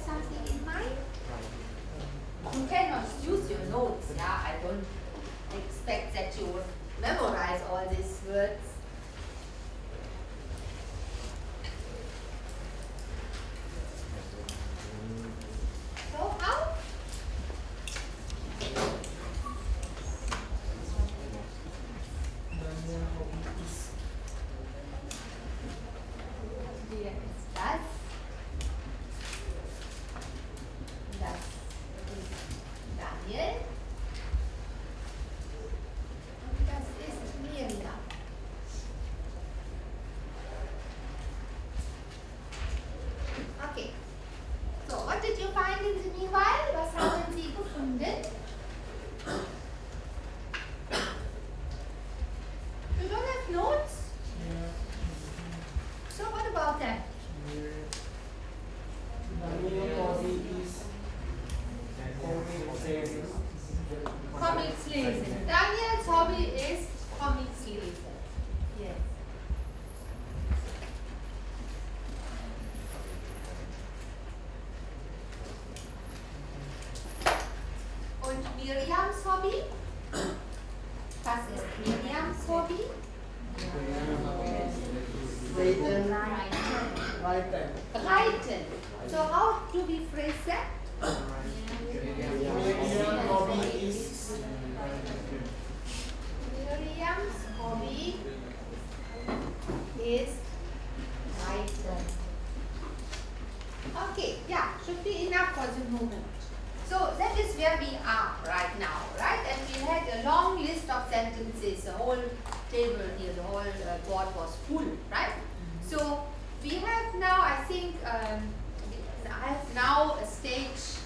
something in mind? You cannot use your notes, yeah? I don't expect that you would memorize all these words. So how? Yes, das ist Daniel und das ist Miriam. Okay. So, what did you find in the meanwhile? Was haben Sie gefunden? You don't have notes? So what about that? Comics lesen. Daniel's hobby is comics lesen. Yes. Und Miriams Hobby? Was ist Miriams Hobby? Reiten. So how do we phrase that? Miriam's hobby is reiten. Okay, yeah, should be enough for the moment. So that is where we are right now, right? And we had a long list of sentences. The whole table here, the whole board was full, right? So we have now, I think, I have now a stage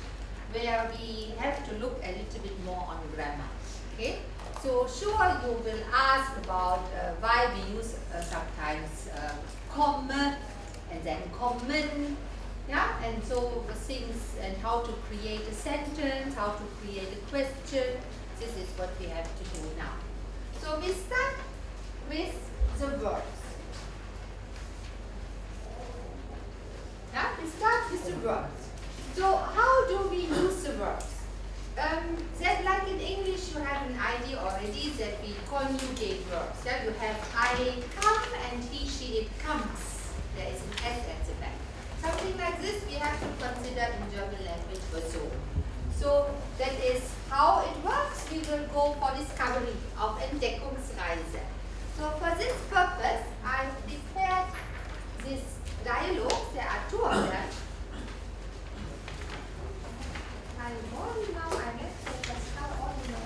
where we have to look a little bit more on grammar, okay? So sure you will ask about why we use sometimes comma and then common, yeah? And so the things and how to create a sentence, how to create a question, this is what we have to do now. So we start with the verbs. Yeah, we start with the verbs. So how do we use the verbs? That like in English you have an idea already that we conjugate verbs. Yeah, you have I come and he, she, it comes. There is an S at the back. Something like this we have to consider in German language also. So that is how it works. We will go for discovery of Entdeckungsreise. So for this purpose, I prepared this dialogue. There are two of them. I won't now, I guess, that's how all you know.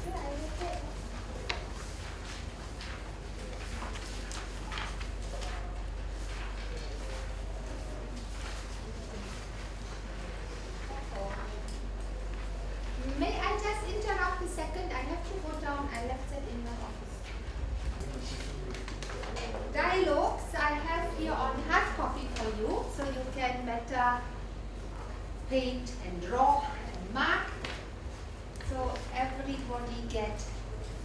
Yeah, I will say. May I just interrupt a second? I have to go down. I left that in my office. Dialogues I have here on hard copy for you, so you can better paint and draw and mark. So everybody get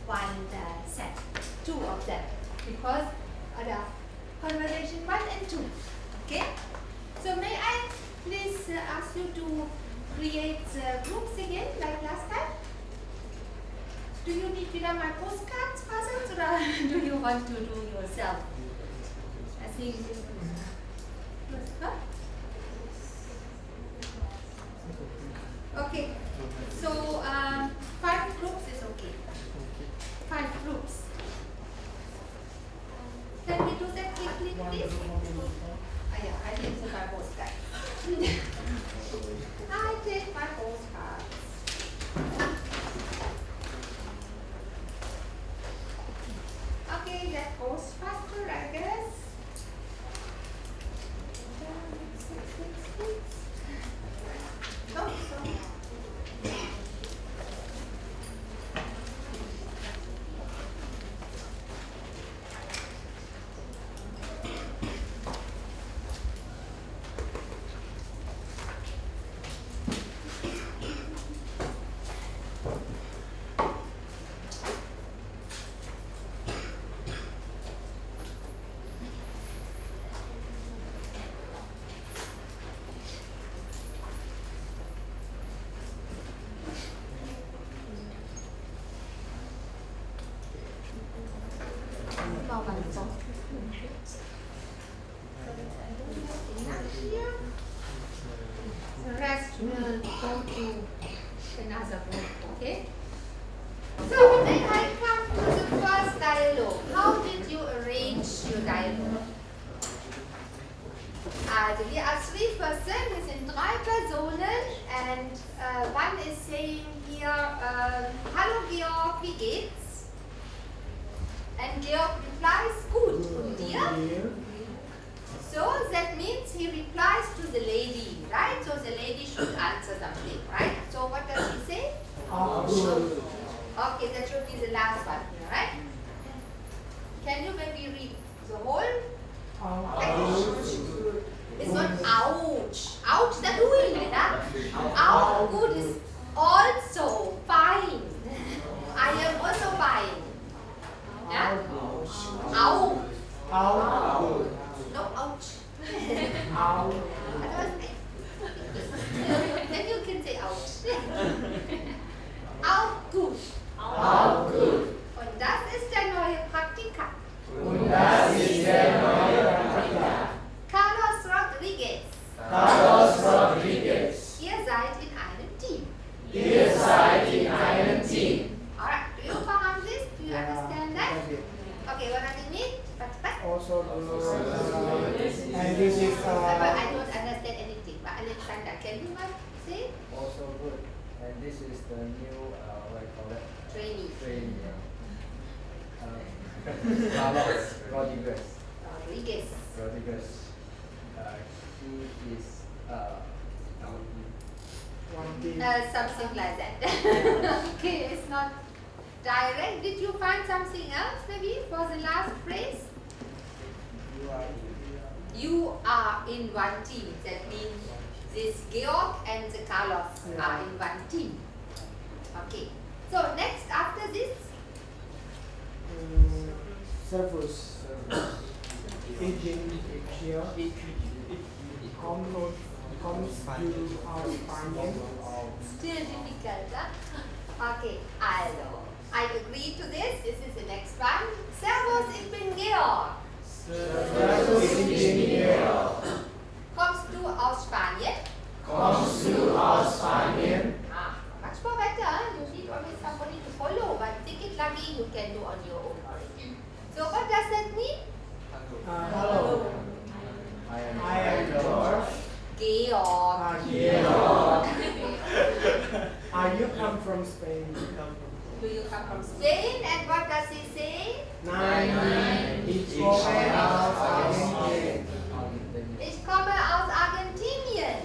one set, two of them, because other conversation 1 and 2. Okay? So may I please ask you to create groups again like last time? Do you need wieder my postcards puzzles or do you want to do yourself? I think. Huh? Okay. So 5 groups is okay. 5 groups. Can we do that quickly, please? Oh yeah, I didn't take my postcard. I take my postcards. Okay, that goes faster, I guess. Oh, so. are three persons, es sind drei Personen, and one is saying here, Hallo Georg, wie geht's? And Georg replies, gut, und dir? So that means he replies to the lady, right? So the lady should answer something, right? So what does he say? Good. Okay, that should be the last one here, right? Can you maybe read the whole? It's not ouch. Ouch, that doing it, huh? Ouch, good is also fine. I am also fine. Yeah? Ouch. No, ouch. Then you can say ouch. Auch gut. Auch gut. Und das ist der neue Praktikant. Und das ist der neue Praktikant. Carlos Rodriguez. Carlos Rodriguez. Ihr seid in einem Team. Ihr seid in einem Team. Alright, do you faham this? Do you understand that? Okay, what does it mean? Also, and this is But I don't understand anything. But Alexander, can you say? Also good. And this is the new, what I call it? Trainee. Trainee. Carlos Rodriguez. Rodriguez. Rodriguez. He is one team. Something like that. Okay, it's not direct. Did you find something else maybe for the last phrase? You are in one team. That means this Georg and the Carlos are in one team. Okay. So next after this? Service. Aging here. Comes to our finance. Still difficult, huh? Okay, also, I agree to this. This is the next one. Servus, ich bin Georg. Servus, ich bin Georg. Kommst du aus Spanien? Kommst du aus Spanien? Ah, much more better. Huh? You need always somebody to follow, but take it lucky you can do on your own. So what does that mean? Hello. I am George. Georg. Georg. You come from Spain. Do you come from Spain? And what does he say? Nein, ich komme aus Argentinien. Ich komme aus Argentinien.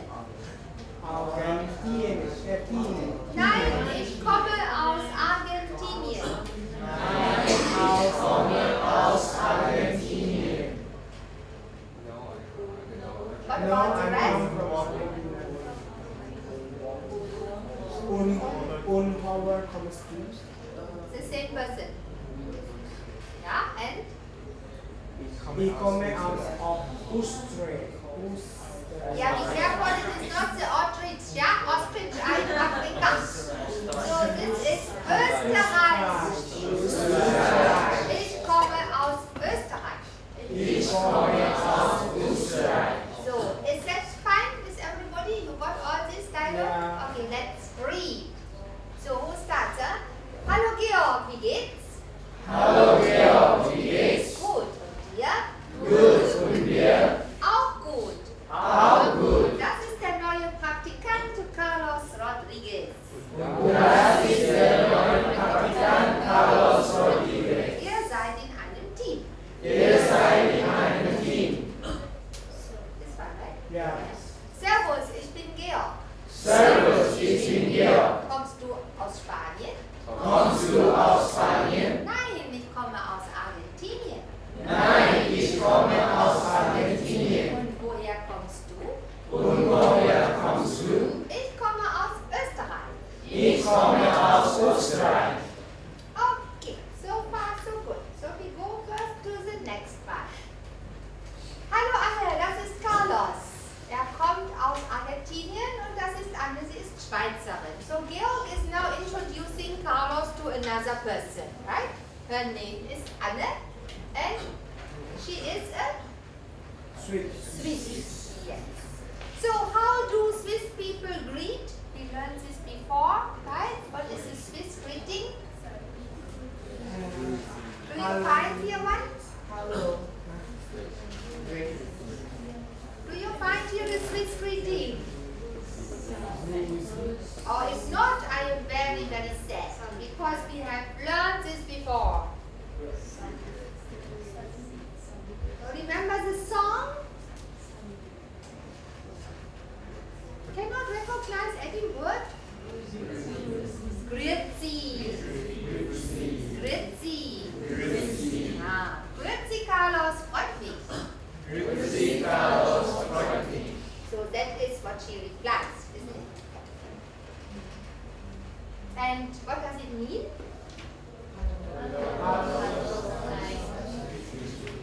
Nein, ich komme aus Argentinien. Ich komme aus Argentinien. What about the rest? Und our costumes. The same person. Yeah, and? Ich komme aus Austria. Yeah, be careful, it is not the ostrich, yeah? Ostrich are in Africa. So this is Österreich. Ich komme aus Österreich. Ich komme aus Österreich. So, is that fine with everybody? You got all this dialogue? Yeah. Okay, let's read. So, who starts? Huh? Hallo Georg, wie geht's? Hallo Georg, wie geht's? Gut, und dir? Gut, und dir? Auch gut. Auch gut. Das ist der neue Praktikant Carlos Rodriguez. Das ist der neue Praktikant Carlos Rodriguez. Ihr seid in einem Team. Ihr seid in einem Team. Das war right? Yeah. Servus, ich bin Georg. Servus, ich bin Georg. Kommst du aus Spanien? Kommst du aus Spanien? Nein, ich komme aus Argentinien. Nein, ich komme aus Argentinien. Und woher kommst du? Und woher kommst du? Ich komme aus Österreich. Ich komme aus Österreich. Okay, so far so good. So we go first to the next one. Hallo Anne, das ist Carlos. Er kommt aus Argentinien und das ist Anne, sie ist Schweizerin. So Georg is now introducing Carlos to another person, right? Her name is Anne and she is a Swiss. Yes. So how do Swiss people greet? We learned this before, right? What is the Swiss greeting? Do you find here one? Hello. Do you find here the this greeting? Oh, it's not. I am very, very sad because we have learned this before. Remember the song? Cannot recognize any word? Grüezi. Grüezi. Ah, Grüezi Carlos, freut mich. Grüezi Carlos, freut mich. So that is what she replies, isn't it? And what does it mean?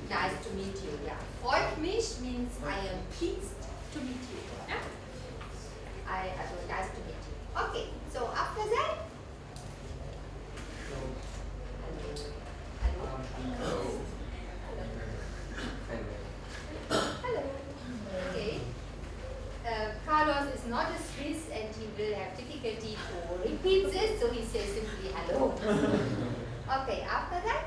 Nice to meet you, yeah. Freut mich means I am pleased to meet you. Yeah? Also nice to meet you. Okay, so after that, hello. Okay. Carlos is not a Swiss and he will have difficulty to repeat this, so he says simply hello. Okay, after that?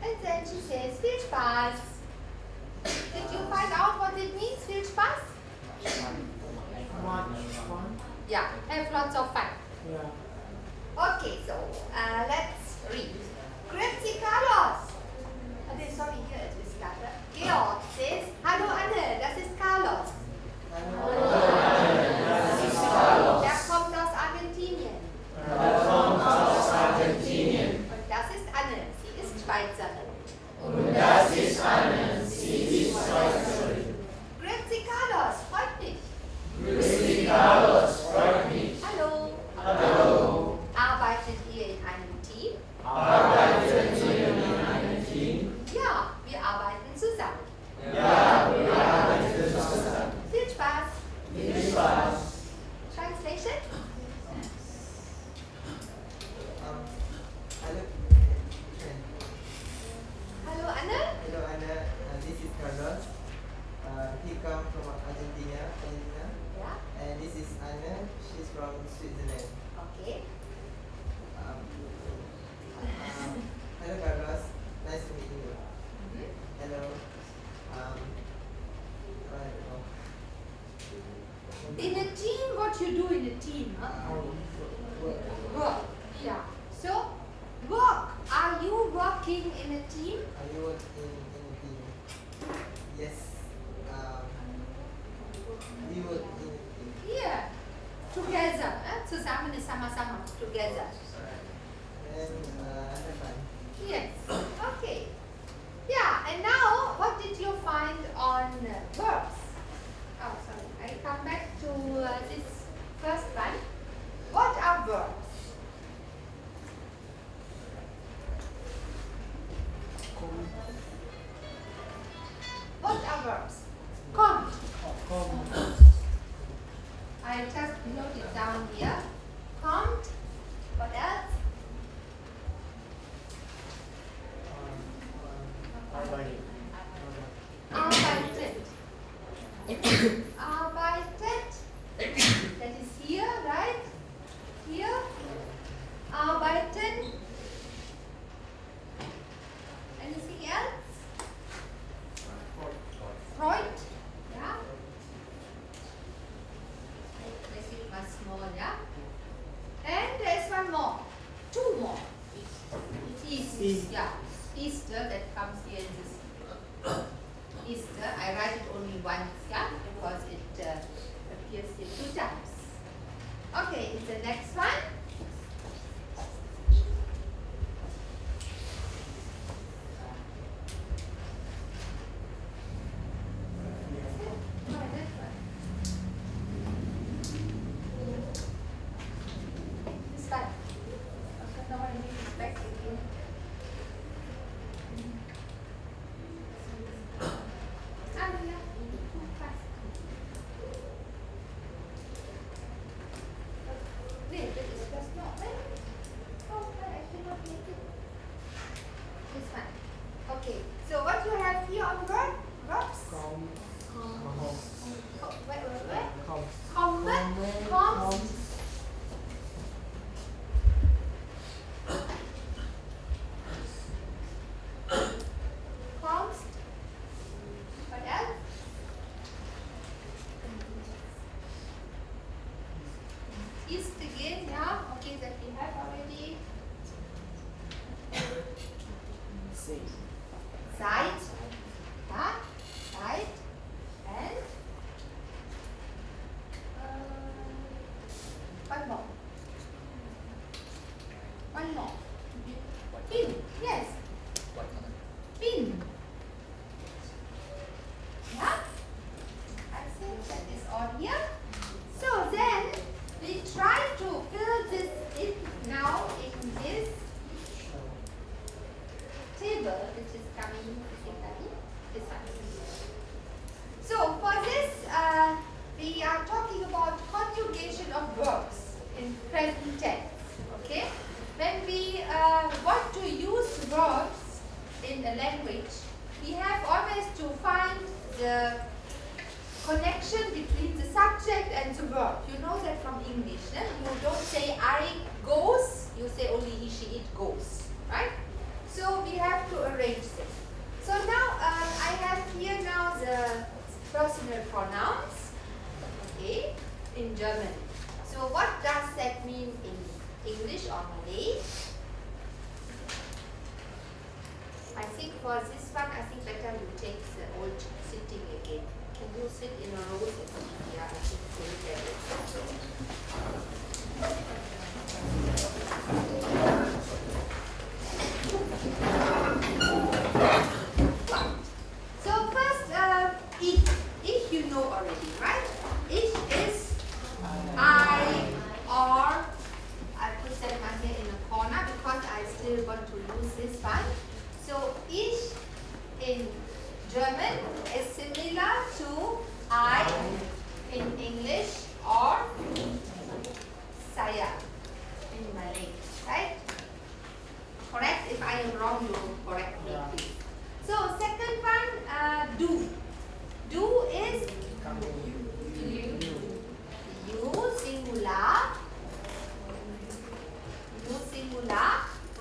And then she says, viel Spaß. Did you find out what it means, viel Spaß? Much fun. Yeah, have lots of fun. Yeah. Okay, so let's read. Grüezi Carlos. Sorry, here it is Carlos. Georg says, Hallo Anne, das ist Carlos. Hallo Anne, das ist Carlos. Der kommt aus Argentinien. Er kommt aus Argentinien. Und das ist Anne, sie ist Schweizerin. Und das ist Anne, sie ist Schweizerin. Grüezi Carlos, freut mich. Grüezi Carlos, freut mich. Hallo. Hallo. Arbeitet ihr in einem Team? Arbeitet ihr in einem Team? Ja, wir arbeiten zusammen. Ja, wir arbeiten zusammen. Viel Spaß. Viel Spaß. Translation? Hello Anne. Hello Anna, this is Carlos. He comes from Argentina, Yeah. and this is Anna. She's from Switzerland. Okay. Hello Carlos, nice to meet you. Mhm. Hello. In a team, what you do in a team? Huh? Work. Yeah. So, work. Are you working in a team? Are you work in a team? Yes. We work in a team. Yeah. Together. Zusammen ist sama-sama. Together. And have fun. Yes. Okay. Yeah. And now, what did you find on verbs? Oh, sorry. I come back to this first one. What are verbs? What are verbs? Kommt. I just note it down here. Kommt. What else? Arbeitet. Arbeitet. That is here, right? Here. Arbeiten. Anything else? Freut. Yeah. Make it much small, yeah. And there's one more. Two more. Easter. Yeah. Easter that comes here in this Easter. I write it only once, yeah, because it appears here 2 times. Okay, it's the next one. This one. Okay, now I need this back again. Ah, yeah. to find the connection between the subject and the verb. You know that from English. You don't say I goes, you say only he, she, it goes. Right? So we have to arrange this. So now I have here now the personal pronouns, okay, in German. So what does that mean in English or Malay? I think for this one, I think better you take the old sitting again. Can you sit in a row? Yeah, I think so. So first, ich you know already, right? Ich is I, or I put that one here in a corner because I still want to use this one. So ich in German is similar to I in English or saya in Malay, right? Correct? If I am wrong, you correct me, please. So second one, do. Do is you singular. You singular.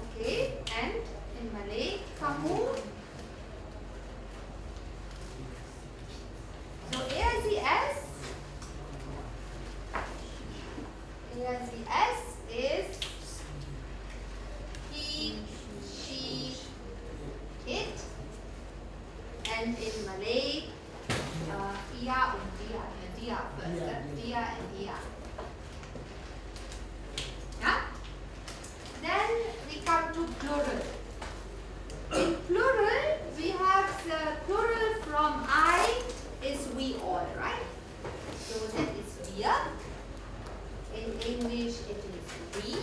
Okay, and in Malay, kamu. So ASES is he, she, it, and in Malay, ia and dia first, dia and ia. Yeah? Then we come to plural. In plural, we have the plural from I is we all, right? So that is wir. In English, it is we.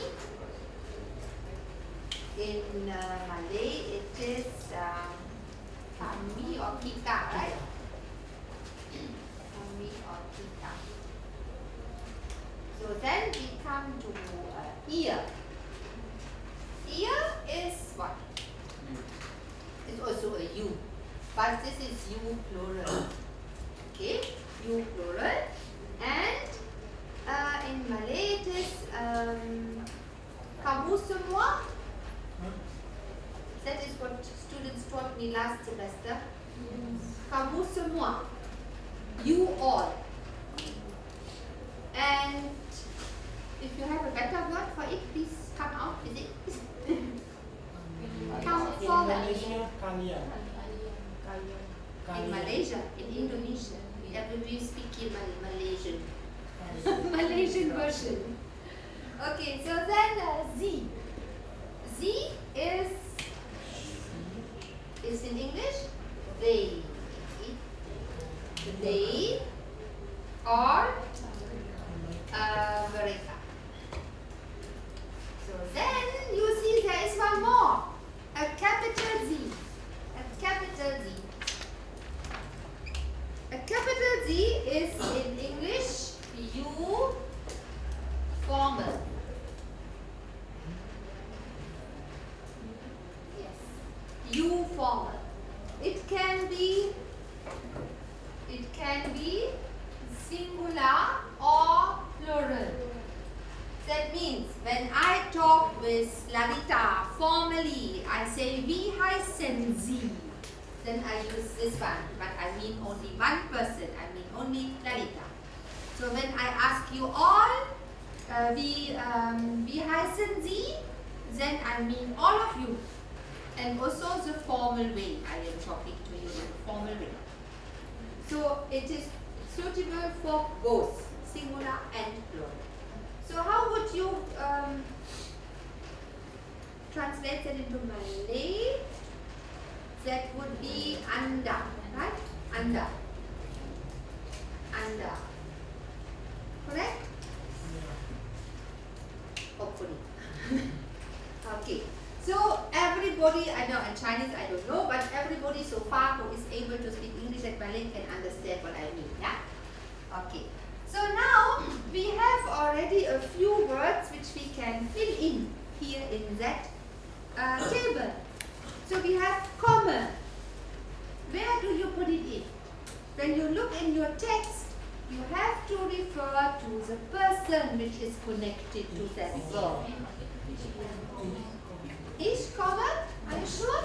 In Malay, it is kami or kita, right? Kami or kita. So then we come to ear. Ear is what? It's also a you, but this is you plural. Okay, you plural, and in Malay it is kamu semua. That is what students taught me last semester. Kamu semua, you all. And if you have a better word for it, please come out with it. Come forward. In Malaysia, in Indonesia, we speak in Malaysian. Malaysian version. Okay, so then Z. Z is in English they. They or mereka. So then you see there is one more. A capital Z. A capital Z. A capital Z is in English you formal. Yes. You formal. It can be singular or plural. That means when I talk with Lalita formally, I say wie heißen Sie. Then I use this one, but I mean only one person. I mean only Lalita. So when I ask you all, wie heißen Sie? Then I mean all of you. And also the formal way. I am talking to you in a formal way. So it is suitable for both singular and plural. So how would you translate that into Malay? That would be anda, right? Anda. Anda. Correct? Hopefully. Okay. So everybody, I know in Chinese I don't know, but everybody so far who is able to speak English and Malay can understand what I mean, yeah? Okay. So now we have already a few words which we can fill in here in that table. So we have comma. Where do you put it in. When you look in your text, you have to refer to the person which is connected to that verb. Is common? Are you sure?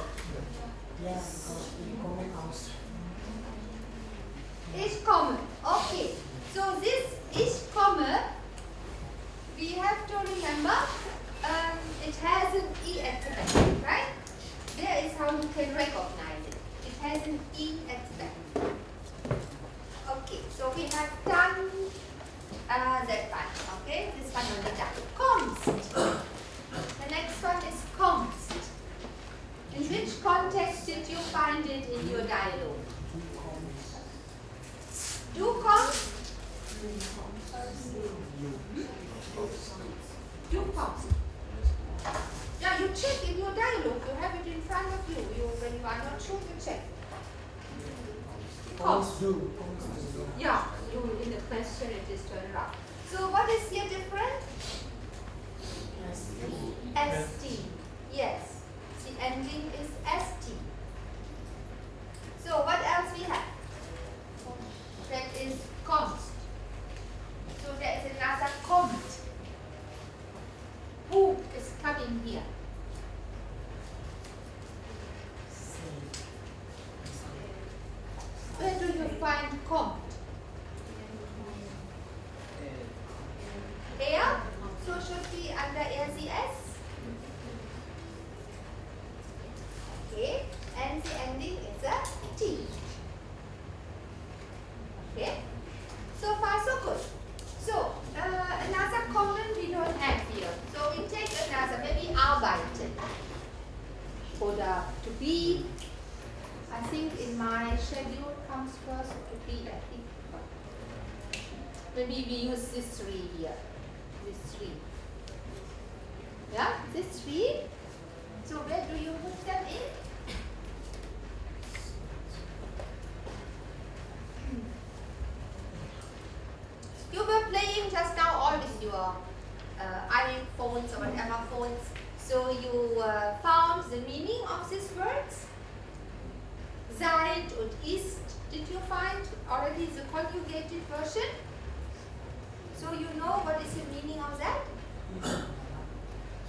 Yes. Common house. Is common. Okay. So this is common. We have to remember it has an E at the back, right? There is how you can recognize it. It has an E at the back. Okay, so we have done that one. Okay, this one only done. Const. The next one is const. In which context did you find it in your dialogue? Do const. Do const. Yeah, you check in your dialogue. You have it in front of you. When you are not sure, you check. Const. Yeah, you in the question it is turned around. So what is here different? ST. Yes. The ending is ST. So what else we have? That is const. So there is another const. Who is coming here? Where do you find const? Air? So should be under ACS. Okay, and the ending is a T. Okay, so far so good. So another common we don't have here. So we take another, maybe arbeiten. Oder to be. I think in my schedule comes first to be, I think. Maybe we use this 3 here. This 3. Yeah, this 3. So where do you put them in? You were playing just now all with your iPhones or whatever phones. So you found the meaning of these words. Seit und ist. Did you find already the conjugated version? So you know what is the meaning of that?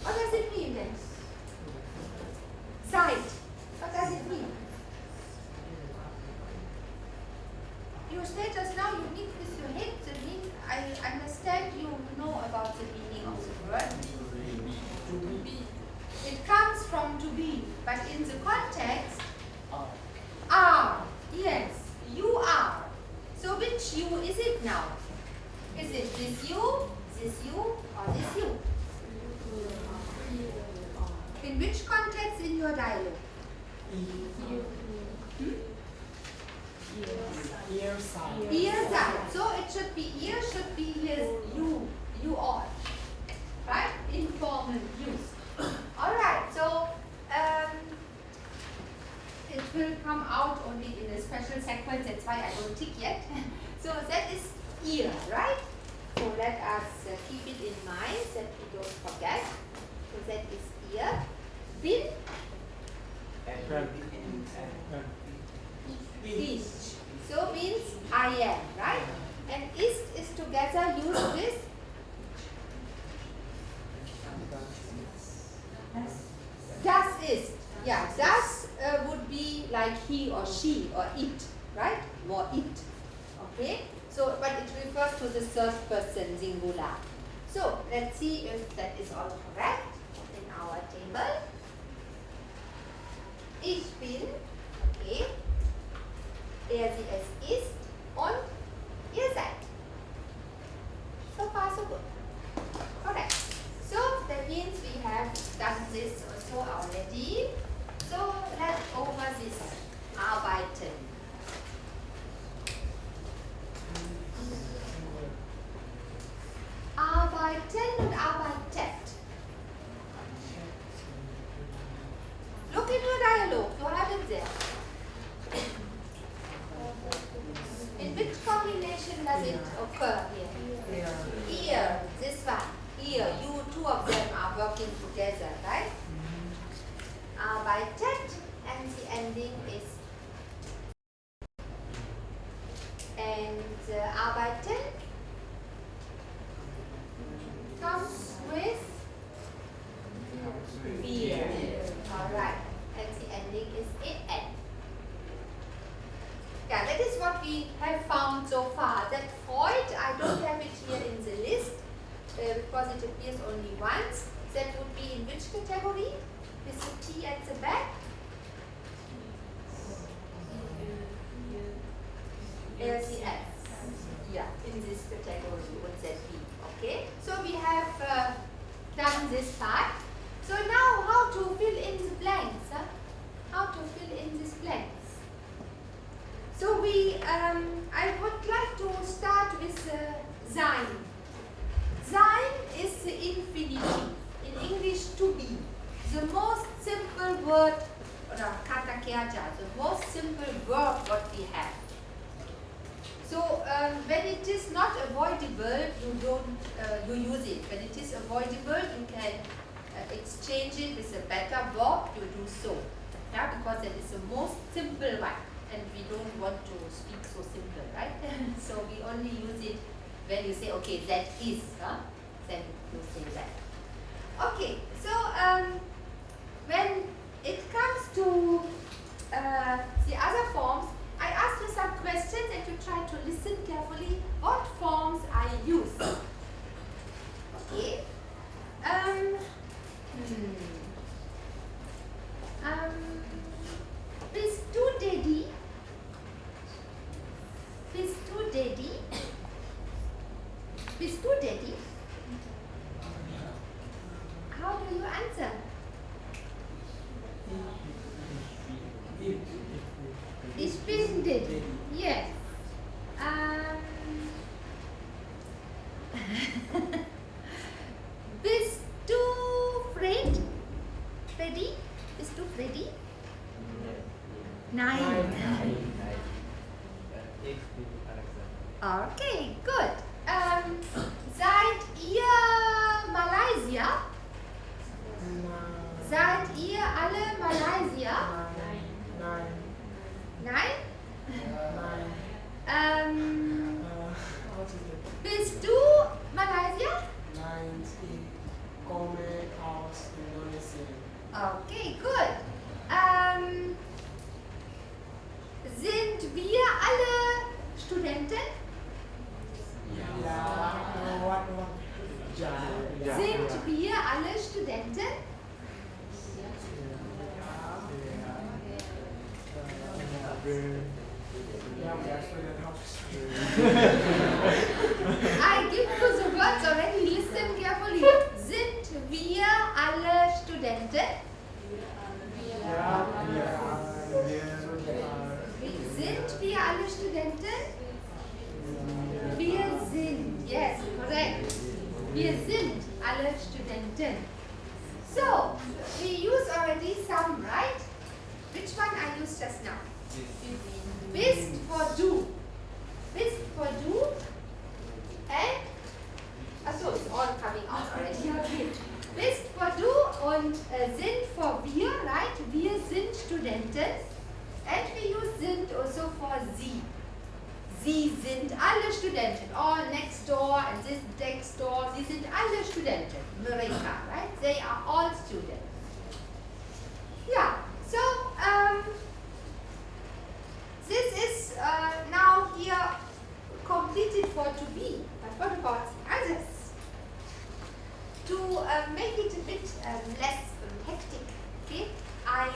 What does it mean then? Seit. What does it mean? You said just now you need with your head. That means I understand you know about the meaning of the word. To be. It comes from to be, but in the context, are. Yes, you are. So which you is it now? Is it this you, or this you? In which context in your dialogue? Ear side. Ear side. So it should be ear should be his you all. Right? Informal use. Alright, so it will come out only in a special sequence, that's why I don't tick yet. So that is ear, right? So let us keep it in mind that we don't forget. So that is ear. Bin. Ist. So means I am, right? And ist is together used with das ist. Yeah, das would be like he or she or it, right? Or it. Okay? So, but it refers to the third person singular. So, let's see if that is all correct in our table. Ich bin, okay. Sie, es ist und ihr seid. So far, so good. Correct. So, that means we have done this also already. So, let's over this arbeiten. Arbeiten und arbeitet. Look in your dialogue, you have it there. In which combination does it occur here? Here, this one. Here, you two of them are working together, right? Arbeitet, and the ending is Arbeiten comes with wir. Alright, and the ending is en. Yeah, that is what we have found so far. That Freud, I don't have it here in the list because it appears only once. That would be in which category? With the T at the back? LCS. Yeah, in this category would that be. Okay, so we have done this part. So now how to fill in the blanks? Huh? How to fill in these blanks? So I would like to start with sein. Sein is the infinitive, in English to be. The most simple word, or kata kerja, the most simple verb what we have. So when it is not avoidable, you use it. When it is avoidable, you can exchange it with a better verb, you do so. Yeah, because that is the most simple one. And we don't want to speak so simple, right? So we only use it when you say, okay, that is, then you say that. Okay, so when it comes to the other forms, I asked you some questions and you try to listen carefully what forms I use. Okay. Bist du Daddy? Bist du Daddy? Bist du Daddy? How do you answer? Ich bin Daddy. Yes. Bist du Fred? Freddy? Bist du Freddy? Nein. Okay, good. Seid ihr Malaysia? Seid ihr alle Malaysia? Nein. Nein? Nein. Bist du Malaysia? Nein, ich komme aus Indonesien. Okay, good. Sind wir alle Studenten? Ja. Sind wir alle Studenten? I give you the words already, listen carefully. Sind wir alle Studenten? Ja. Sind wir alle Studenten? Wir sind, yes, correct. Wir sind alle Studenten. So, we use already some, right? Which one I used just now? Bist for du. Bist for du. And, achso, it's all coming out already. Okay. Bist for du und sind for wir, right? Wir sind Studenten. And we use sind also for sie. Sie sind alle Studenten. All next door and this next door. Sie sind alle Studenten. Mereka, right? They are all students. Yeah. So, this is now here completed for to be. But what about the others? To make it a bit less hectic, okay? I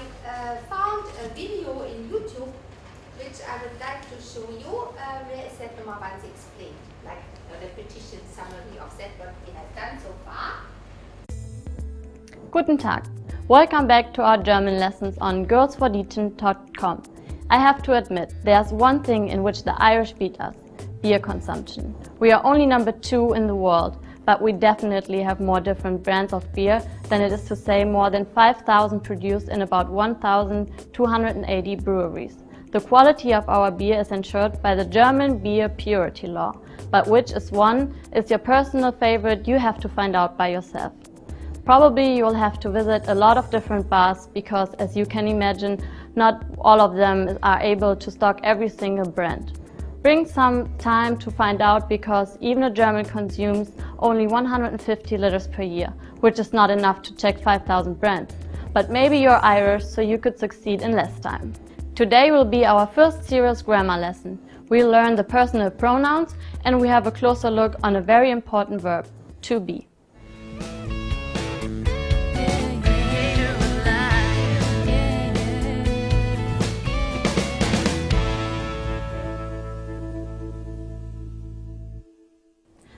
found a video in YouTube which I would like to show you. Where is that number once explained? Like a repetition summary of that what we have done so far. Guten Tag. Welcome back to our German lessons on girlsfordieten.com. I have to admit, there's one thing in which the Irish beat us: beer consumption. We are only number 2 in the world, but we definitely have more different brands of beer than it is to say more than 5,000 produced in about 1,280 breweries. The quality of our beer is ensured by the German beer purity law, but which one is your personal favorite you have to find out by yourself. Probably you will have to visit a lot of different bars because, as you can imagine, not all of them are able to stock every single brand. Bring some time to find out because even a German consumes only 150 liters per year, which is not enough to check 5,000 brands. But maybe you're Irish, so you could succeed in less time. Today will be our first serious grammar lesson. We'll learn the personal pronouns and we have a closer look on a very important verb, to be.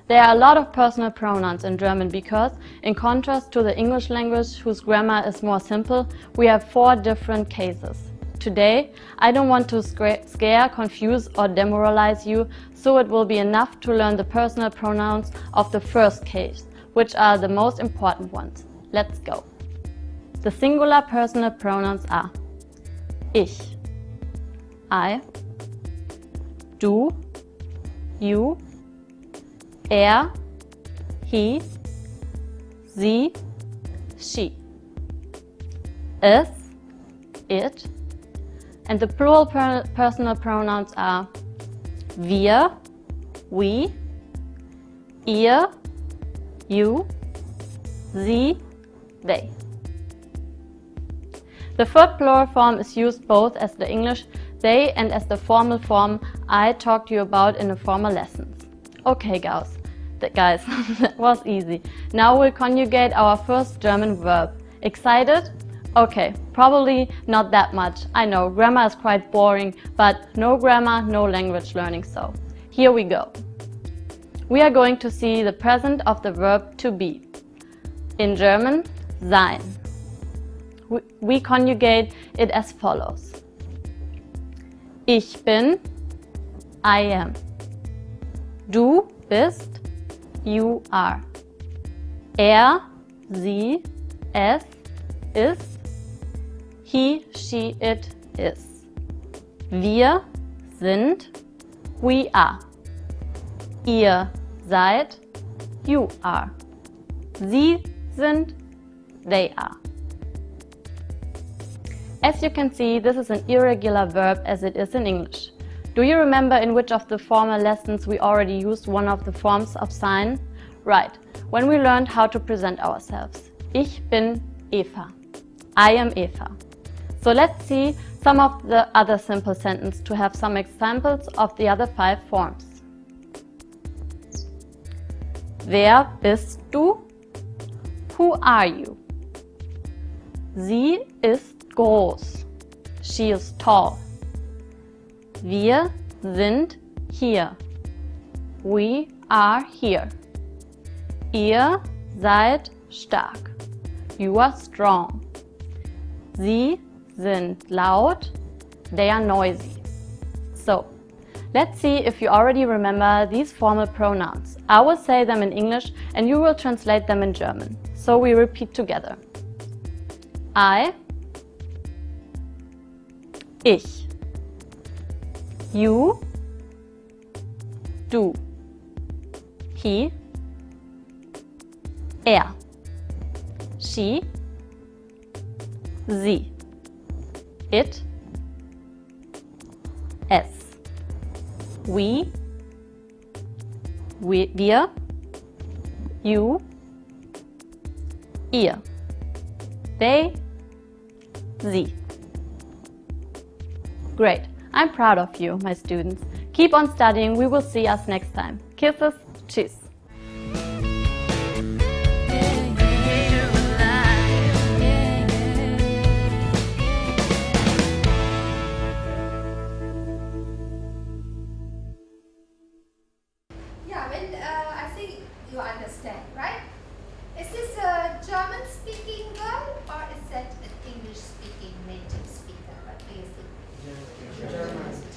There are a lot of personal pronouns in German because, in contrast to the English language whose grammar is more simple, we have 4 different cases. Today, I don't want to scare, confuse or demoralize you, so it will be enough to learn the personal pronouns of the first case, which are the most important ones. Let's go. The singular personal pronouns are ich, I, du, you, er, he, sie, she, es, it, and the plural personal pronouns are wir, we, ihr, you, sie, they. The third plural form is used both as the English they and as the formal form I talked to you about in the former lessons. Okay, guys, that was easy. Now we'll conjugate our first German verb. Excited? Okay, probably not that much. I know, grammar is quite boring, but no grammar, no language learning, so here we go. We are going to see the present of the verb to be. In German, sein. We conjugate it as follows. Ich bin, I am. Du bist, you are. Er, sie, es, ist. He, she, it is. Wir sind, we are. Ihr seid, you are. Sie sind, they are. As you can see, this is an irregular verb as it is in English. Do you remember in which of the former lessons we already used one of the forms of sein? Right, when we learned how to present ourselves. Ich bin Eva. I am Eva. So let's see some of the other simple sentences to have some examples of the other 5 forms. Wer bist du? Who are you? Sie ist groß. She is tall. Wir sind hier. We are here. Ihr seid stark. You are strong. Sie sind laut. They are noisy. So, let's see if you already remember these formal pronouns. I will say them in English and you will translate them in German. So we repeat together. I, ich. You, du. He, er. She, sie. It, es. Wir, you, ihr. They, sie. Great. I'm proud of you, my students. Keep on studying. We will see us next time. Kisses. Tschüss. Yeah, when I think you understand, right? Is this a German-speaking girl or is that an English-speaking native speaker? What do you think?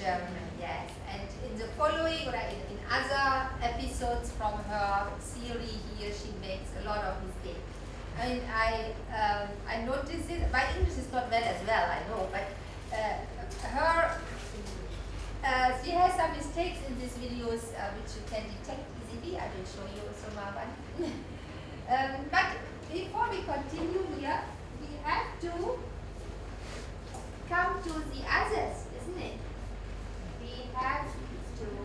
German, yes. And in the following, or in other episodes from her series here, she makes a lot of mistakes. I mean, I noticed it. My English is not well as well, I know, but she has some mistakes in these videos which you can detect easily. I will show you also one. But before we continue here, we have to come to the others, isn't it? We have to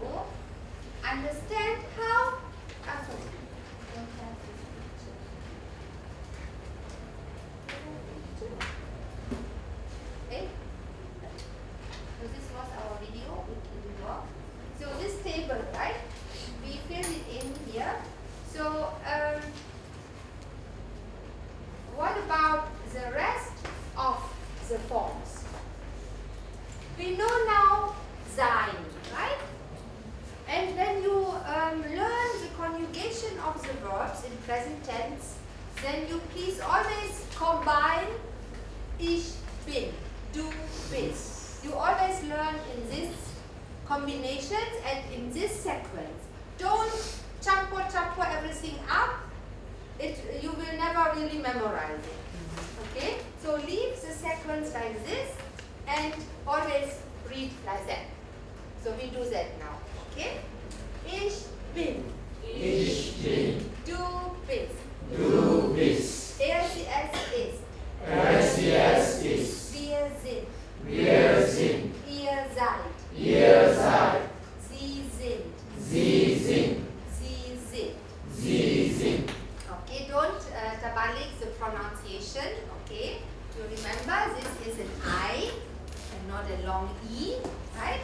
then you please always combine ich bin, du bist. You always learn in this combinations and in this sequence. Don't champo everything up. You will never really memorize it. Okay? So leave the sequence like this and always read like that. So we do that now. Okay? Ich bin. Ich bin. Du bist. Du bist. Es ist. Es ist. Wir sind. Wir sind. Ihr seid. Ihr seid. Sie sind. Sie sind. Sie sind. Sie sind. Okay, don't tabalik the pronunciation. Okay, you remember this is an I and not a long E, right?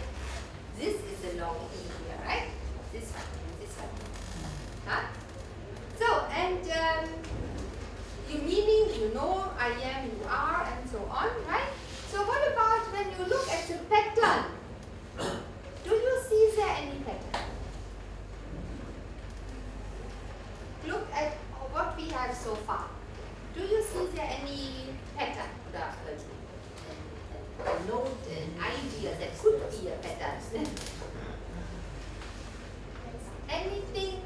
This is a long E here, right? This one, this one. Huh? So, and you meaning, you know, I am, you are, and so on, right? So what about when you look at the pattern? Do you see there any pattern? Look at what we have so far. Do you see there any pattern? A note, an idea that could be a pattern. Anything?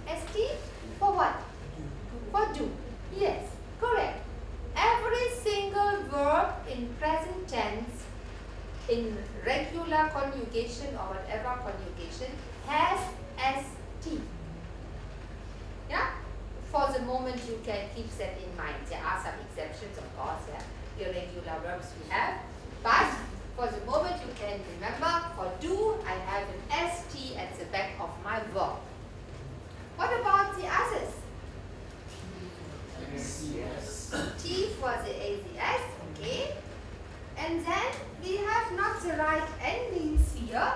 ST? For what? For do. Yes, correct. Every single verb in present tense, in regular conjugation or whatever conjugation, has ST. Yeah? For the moment you can keep that in mind. There are some exceptions, of course, yeah. Irregular verbs we have. But for the moment you can remember, for do, I have an ST at the back of my verb. What about the others? T for the ACS, okay. And then we have not the right endings here,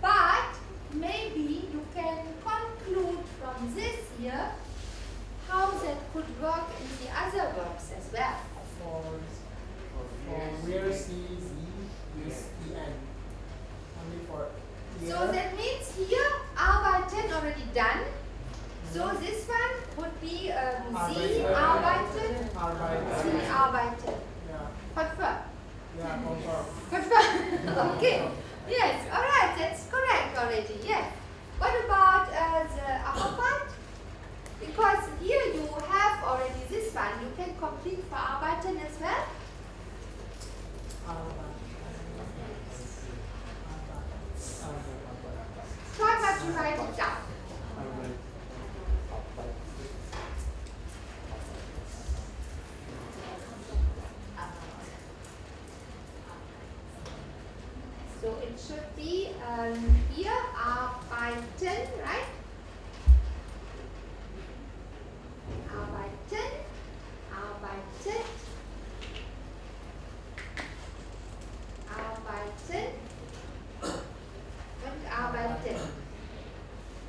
but maybe you can conclude from this here how that could work in the other verbs as well. For where see is en. Only for So that means here arbeiten already done. So this one would be Sie arbeiten, Sie arbeiten. Yeah. Confirm. Yeah, confirm. Confirm. Okay. Yes. All right. That's correct already. Yes. What about the upper part? Because here you have already this one. You can complete for arbeiten as well. Try not to write it down. So it should be here arbeiten, right? Arbeiten, arbeitet, arbeiten und arbeiten.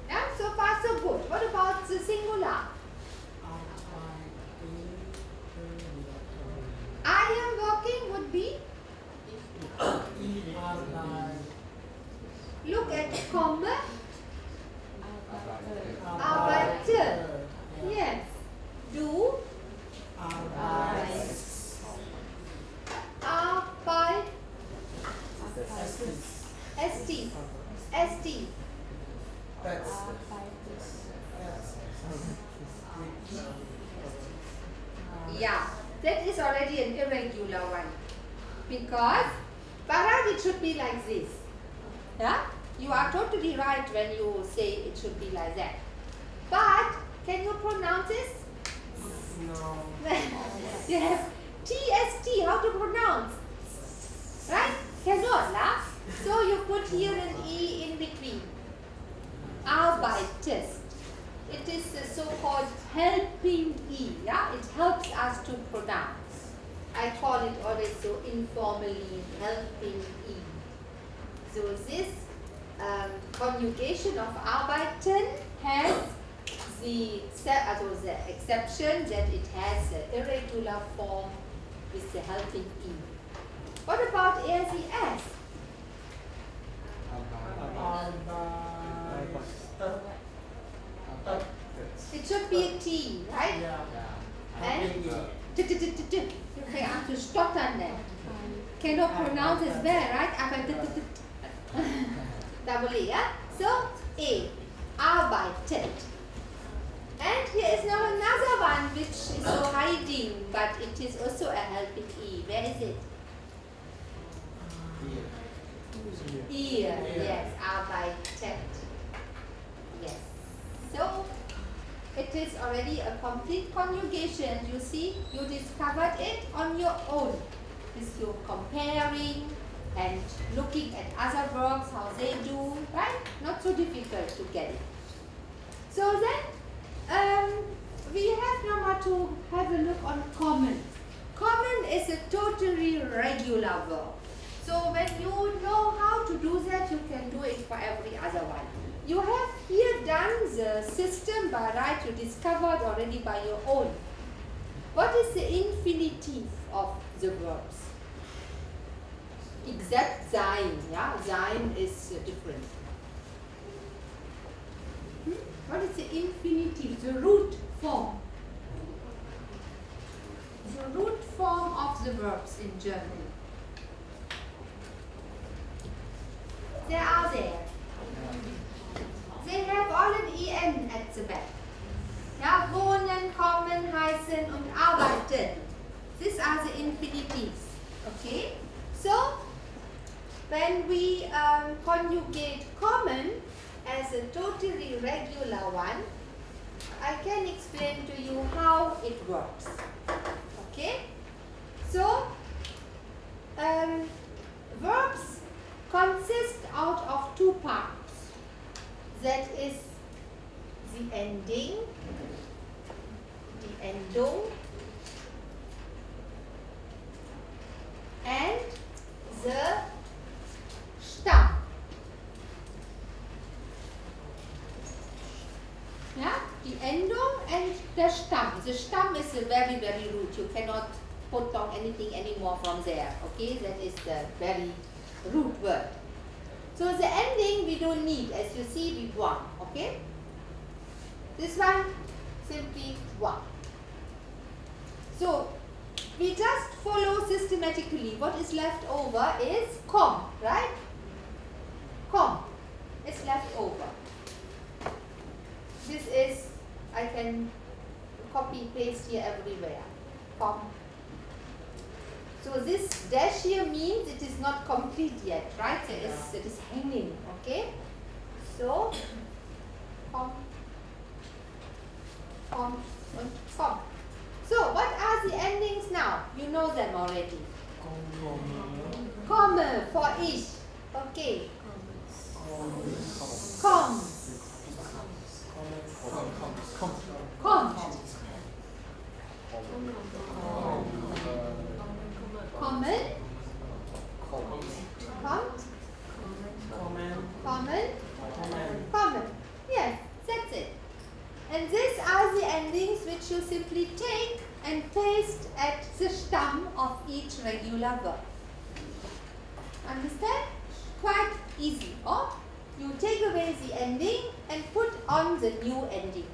Yeah, so far so good. What about the singular? I am working would be? Look at komme. Arbeite. Yes. Du. Arbeit. ST. ST. Yeah, that is already an irregular one. Because Parad it should be like this. Yeah? You are totally right when you say it should be like that. But can you pronounce this? No. You have TST, how to pronounce? Right? Cannot, lah. So you put here an E in between. Arbeitest. It is the so-called helping E. Yeah? It helps us to pronounce. I call it always so informally helping E. So this conjugation of arbeiten has the exception that it has the irregular form with the helping E. What about RCS? It should be a T. Yeah? right? Yeah. And Yeah. you have to stottern then. Cannot pronounce as well, right? Double A, yeah? So, A, arbeitet. And here is now another one which is so hiding, but it is also a helping E. Where is it? Ear, yes, arbeitet. Yes. So, it is already a complete conjugation. You see, you discovered it on your own. With you comparing and looking at other verbs, how they do, right? Not so difficult to get it. So then, we have now to have a look on common. Common is a totally regular verb. So when you know how to do that, you can do it for every other one. You have here done the system by right, you discovered already by your own. What is the infinitive of the verbs? Except sein, yeah? Sein is different. What is the infinitive, the root form? The root form of the verbs in German. They are there. They have all an en at the back. Ja, wohnen, kommen, heißen und arbeiten. These are the infinitives. Okay? So, when we conjugate common as a totally regular one, I can explain to you how it works. Okay? So, verbs consist out of two parts. That is the ending, the Endung, and the Stamm. Yeah, the Endung and the Stamm. The Stamm is a very, very root. You cannot put down anything anymore from there. Okay, that is the very root word. So the ending we don't need, as you see, we one. Okay, this one simply one. So we just follow systematically. What is left over is com, right? Com is left over. This is, I can copy paste here everywhere. Com. So this dash here means it is not complete yet, right? It is hanging, okay? So, com, com, and com. So, what are the endings now? You know them already. Komme for ich, okay. Com. Kommt. Kommen. Kommt. Kommen. Kommen. Yes, that's it. And these are the endings which you simply take and paste at the stem of each regular verb. Understand? Quite easy. Or you take away the ending and put on the new ending.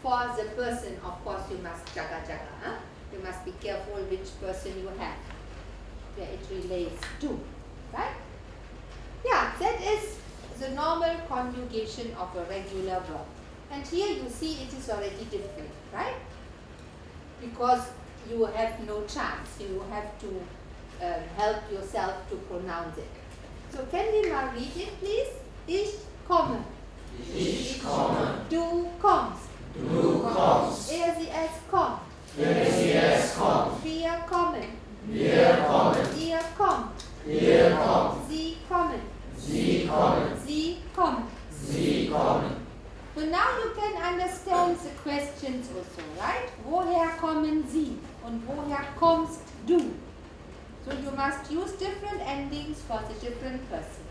For the person, of course, you must jaga. Huh? You must be careful which person you have, where it relates to. Right? Yeah, that is the normal conjugation of a regular verb. And here you see it is already different, right? Because you have no chance. You have to help yourself to pronounce it. So can we now read it, please? Ich komme. Ich komme. Du kommst. Du kommst. Sie, es kommt. Sie, es kommt. Wir kommen. Wir kommen. Ihr kommt. Ihr kommt. Sie kommen. Sie kommen. Sie kommen. Sie kommen. So now you can understand the questions also, right? Woher kommen Sie? Und woher kommst du? So you must use different endings for the different person.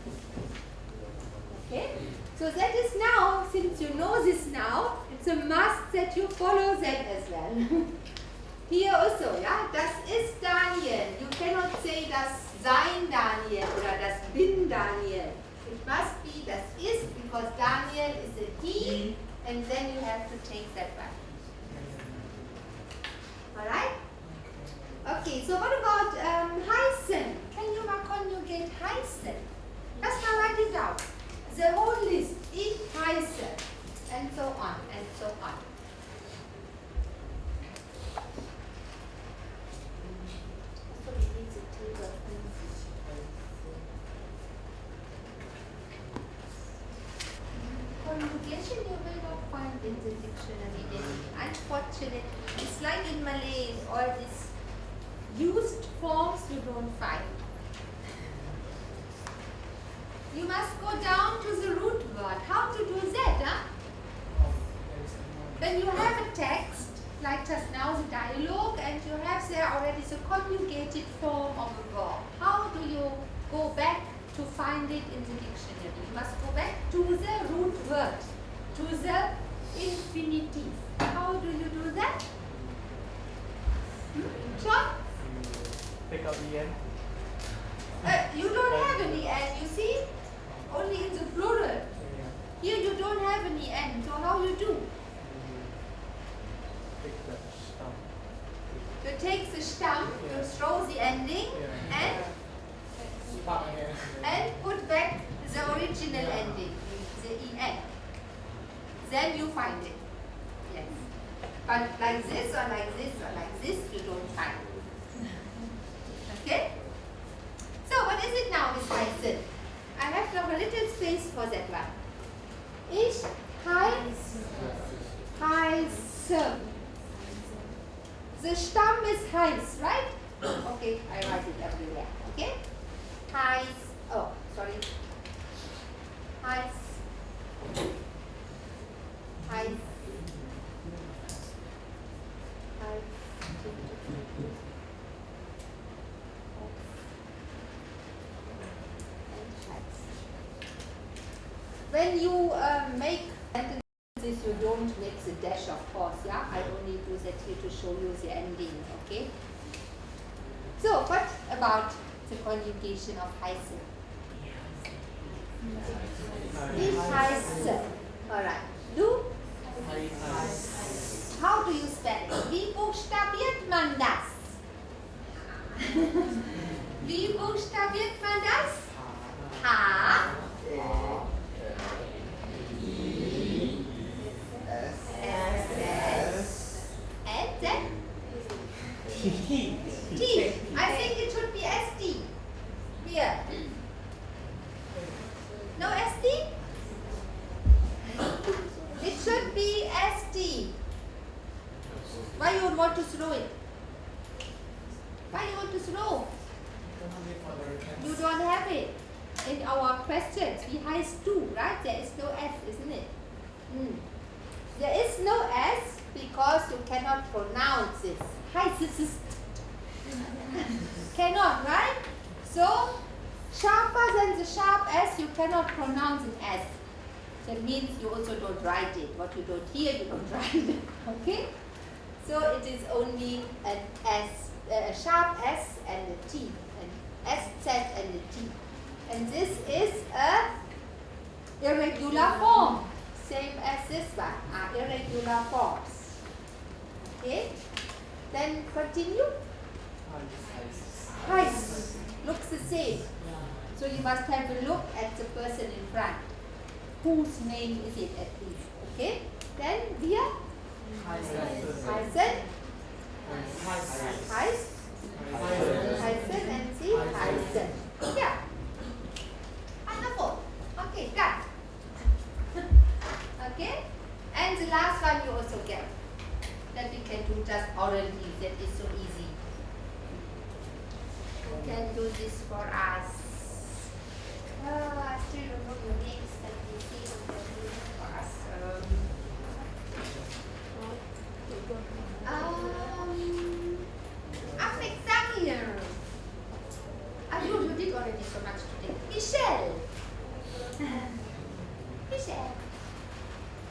Okay? So that is now, since you know this now, it's a must that you follow that as well. Here also, yeah, das ist Daniel. You cannot say das sein Daniel oder das bin Daniel. It must be das ist because Daniel is a he and then you have to take that back. Okay, so what about heißen? Can you conjugate heißen? Let's now write it down. The whole list. Ich heiße. And so on, and so on. So we need the table. Conjugation you will not find in the dictionary. Unfortunately, it's like in Malay, all these used forms you don't find. You must go down to the root word. How to do that? Huh? When you have a text, like just now the dialogue, and you have there already the conjugated form of a verb, how do you go back to find it in the dictionary? You must go back to the root word, to the infinitive. How do you do that? Sure? Pick up the end. You don't have any end, you see? Only in the plural. Here you don't have any end, so how you do? Pick the stump. You take the stump, you throw the ending, and put back the original ending, the en. Then you find it. Yes. But like this or like this or like this, you don't find it. Okay? So what is it now with heißen? I have now a little space for that one. Ich heiße. The stem is heiß, right? Okay, I write it everywhere. Okay? Heiß. Oh, sorry. Heiß. Heiß. Heiß. When you make sentences, you don't make the dash, of course, yeah? I only do that here to show you the ending, okay? So, what about the conjugation of heiße? Ich heiße. Alright. Du? How do you spell it? Wie buchstabiert man das? Wie buchstabiert man das? H. And then? T. I think it should be ST. Here. No ST? It should be ST. Why you want to throw it? Why you want to throw? You don't have it. In our questions, we heißt du, right? There is no S, isn't it? There is no S because you cannot pronounce it. Heißt. Cannot, right? So, sharper than the sharp S, you cannot pronounce it S. That means you also don't write it. What you don't hear, you don't write it. Okay? So it is only an S, a sharp S and a T, an SZ and a T. And this is a irregular form, same as this one, are irregular forms. Okay? Then continue. Heiß looks the same. So you must have a look at the person in front. Whose name is it at least? Okay? Then wir? Heißen. Heiß. Heißen and sie heißen. Yeah. Wonderful. Okay, done. Okay? And the last one you also get. That we can do just orally. That is so easy. You can do this for us. I still don't know your names. Let me see who can do this for us. Afexamir. You did already so much today. Michelle. Michelle.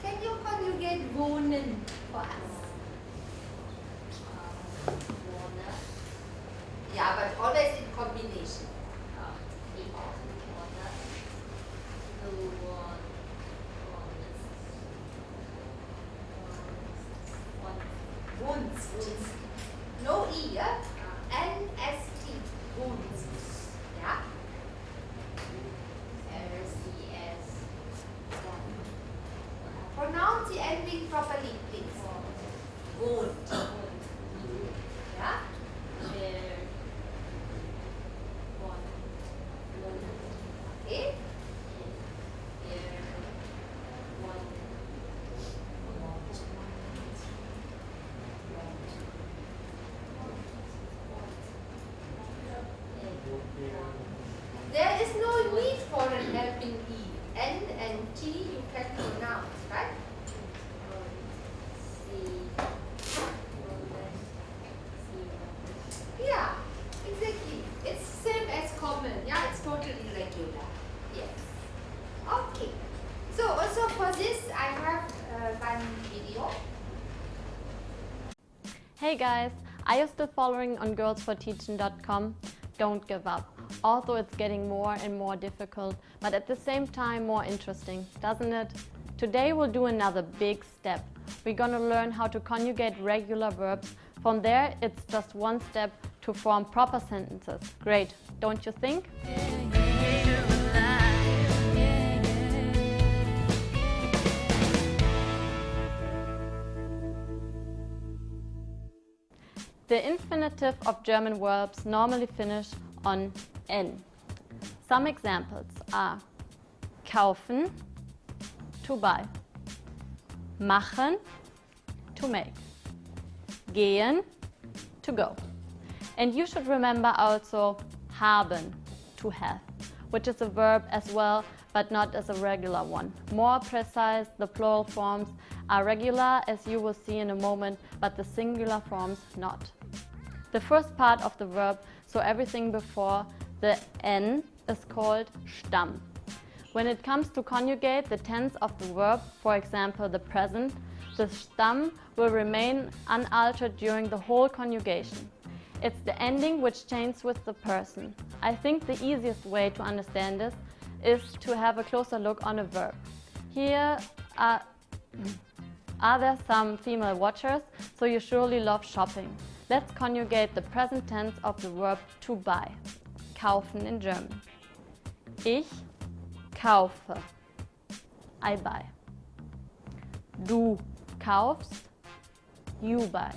Can you conjugate wohnen for us? Yeah, but always in combination. Wohnt. No E, yeah? And pronounce the ending properly, please. Good. Yeah? Okay? There is no need for an helping E. N and T you can pronounce, right? Yeah, exactly. It's same as common. Yeah, it's totally regular. Yes. Okay. So also for this I have one video. Hey guys, are you still following on girlsforteaching.com? Don't give up. Although it's getting more and more difficult, but at the same time more interesting, doesn't it? Today we'll do another big step. We're gonna learn how to conjugate regular verbs. From there, it's just one step to form proper sentences. Great, don't you think? The infinitive of German verbs normally finish on N. Some examples are kaufen, to buy, machen, to make, gehen, to go. And you should remember also haben, to have, which is a verb as well, but not as a regular one. More precise, the plural forms are regular, as you will see in a moment, but the singular forms not. The first part of the verb, so everything before the N, is called Stamm. When it comes to conjugate the tense of the verb, for example the present, the Stamm will remain unaltered during the whole conjugation. It's the ending which changes with the person. I think the easiest way to understand this is to have a closer look on a verb. Here are there some female watchers, so you surely love shopping. Let's conjugate the present tense of the verb to buy. Kaufen in German. Ich kaufe. I buy. Du kaufst. You buy.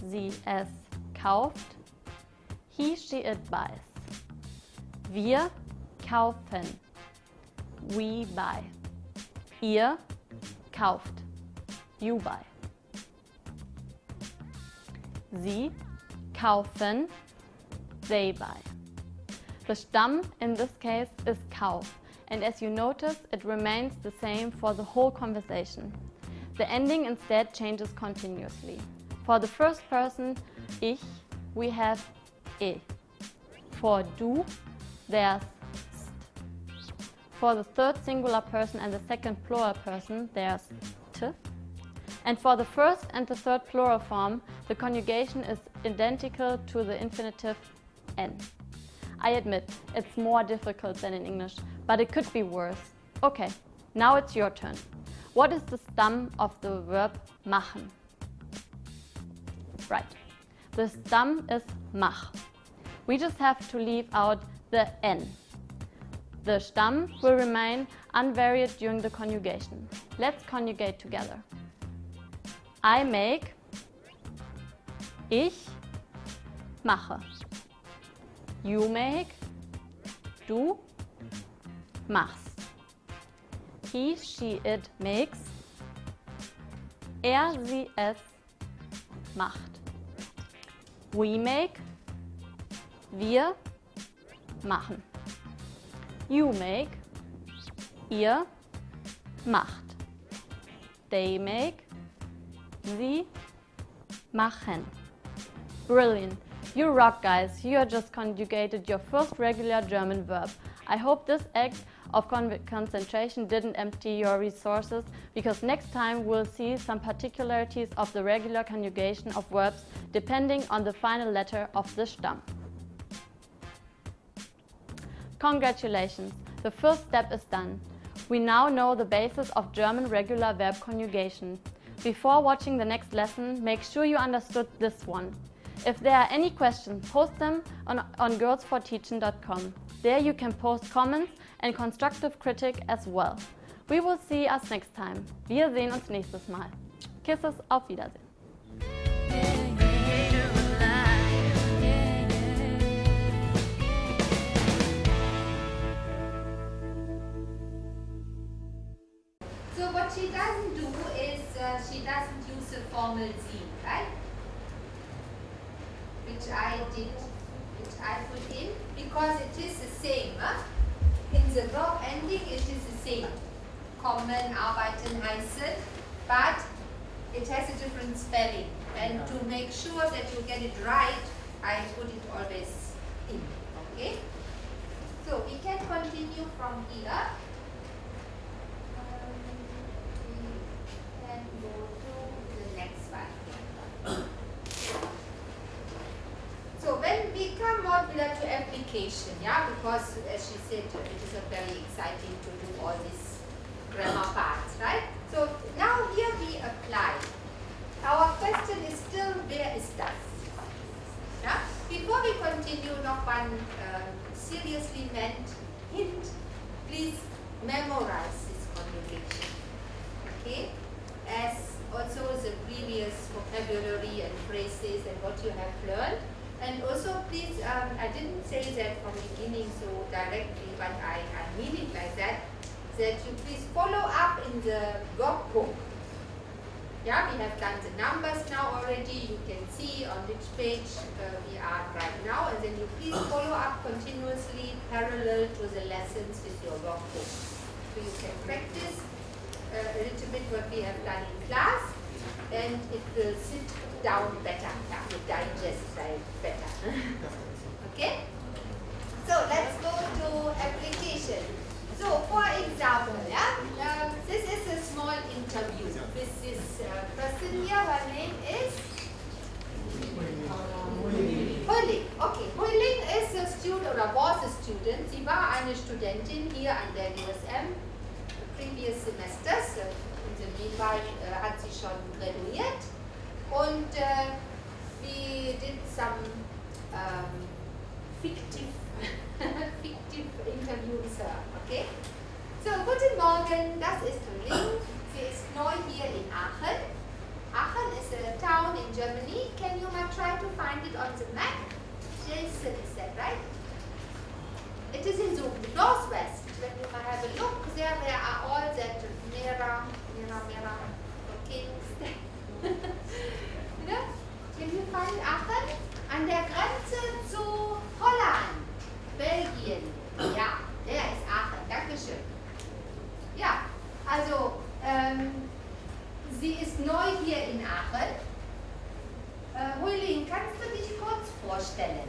Sie, es kauft. He, she, it buys. Wir kaufen. We buy. Ihr kauft. You buy. Sie kaufen. They buy. The Stamm in this case is kauf, and as you notice, it remains the same for the whole conversation. The ending instead changes continuously. For the first person, ich, we have e. For du, there's st. For the third singular person and the second plural person, there's t. And for the first and the third plural form, the conjugation is identical to the infinitive n. I admit, it's more difficult than in English, but it could be worse. Okay, now it's your turn. What is the Stamm of the verb machen? Right, the Stamm is mach. We just have to leave out the n. The Stamm will remain unvaried during the conjugation. Let's conjugate together. I make, ich mache. You make, du machst. He, she, it makes. Sie, es macht. We make, wir machen. You make, ihr macht. They make, sie machen. Brilliant. You rock, guys. You just conjugated your first regular German verb. I hope this act of concentration didn't empty your resources, because next time we'll see some particularities of the regular conjugation of verbs depending on the final letter of the Stamm. Congratulations! The first step is done. We now know the basis of German regular verb conjugation. Before watching the next lesson, make sure you understood this one. If there are any questions, post them on girlsforteaching.com. There you can post comments and constructive critique as well. We will see us next time. Wir sehen uns nächstes Mal. Kisses, auf Wiedersehen. So what she doesn't do is she doesn't use a formal sie, right? Which I put in because it is the same. In the verb ending it is the same. Kommen, arbeiten, heißen, but it has a different spelling. And to make sure that you get it right, I put it always in. Okay? So we can continue from here. We can go to the next one. So when we come modular to application, yeah, because as she said, it is a very exciting to do all these grammar parts, right? So now here we apply. Our question is still, where is das? Yeah? Before we continue, noch one seriously meant hint. Please memorize this conjugation. Okay? As also the previous vocabulary and phrases and what you have learned. And also please, I didn't say that from the beginning so directly, but I mean it like that you please follow up in the workbook. Yeah, we have done the numbers now already. You can see on which page we are right now, and then you please follow up continuously parallel to the lessons with your workbook. So you can practice a little bit what we have done in class, and it will sit down better, yeah, you digest better. Okay? So let's go to application. So for example, yeah, this is a small interview with this person here. Her name is Huiling. Okay, Huiling is a student or was a student. Sie war eine Studentin hier an der USM previous semesters. In the meanwhile hat sie schon graduiert. Und we did some fictive interview with her. Okay? So, guten Morgen, das ist Huiling. Sie ist neu hier in Aachen. Aachen is a town in Germany. Can you try to find it on the map? Jason, is that right? It is in the northwest. When you have a look there, there are all that Mayr, kings. Ja? Can you find Aachen? An der Grenze zu Holland, Belgien. Ja, der ist Aachen. Dankeschön. Ja, also sie ist neu hier in Aachen. Huiling, kannst du dich kurz vorstellen?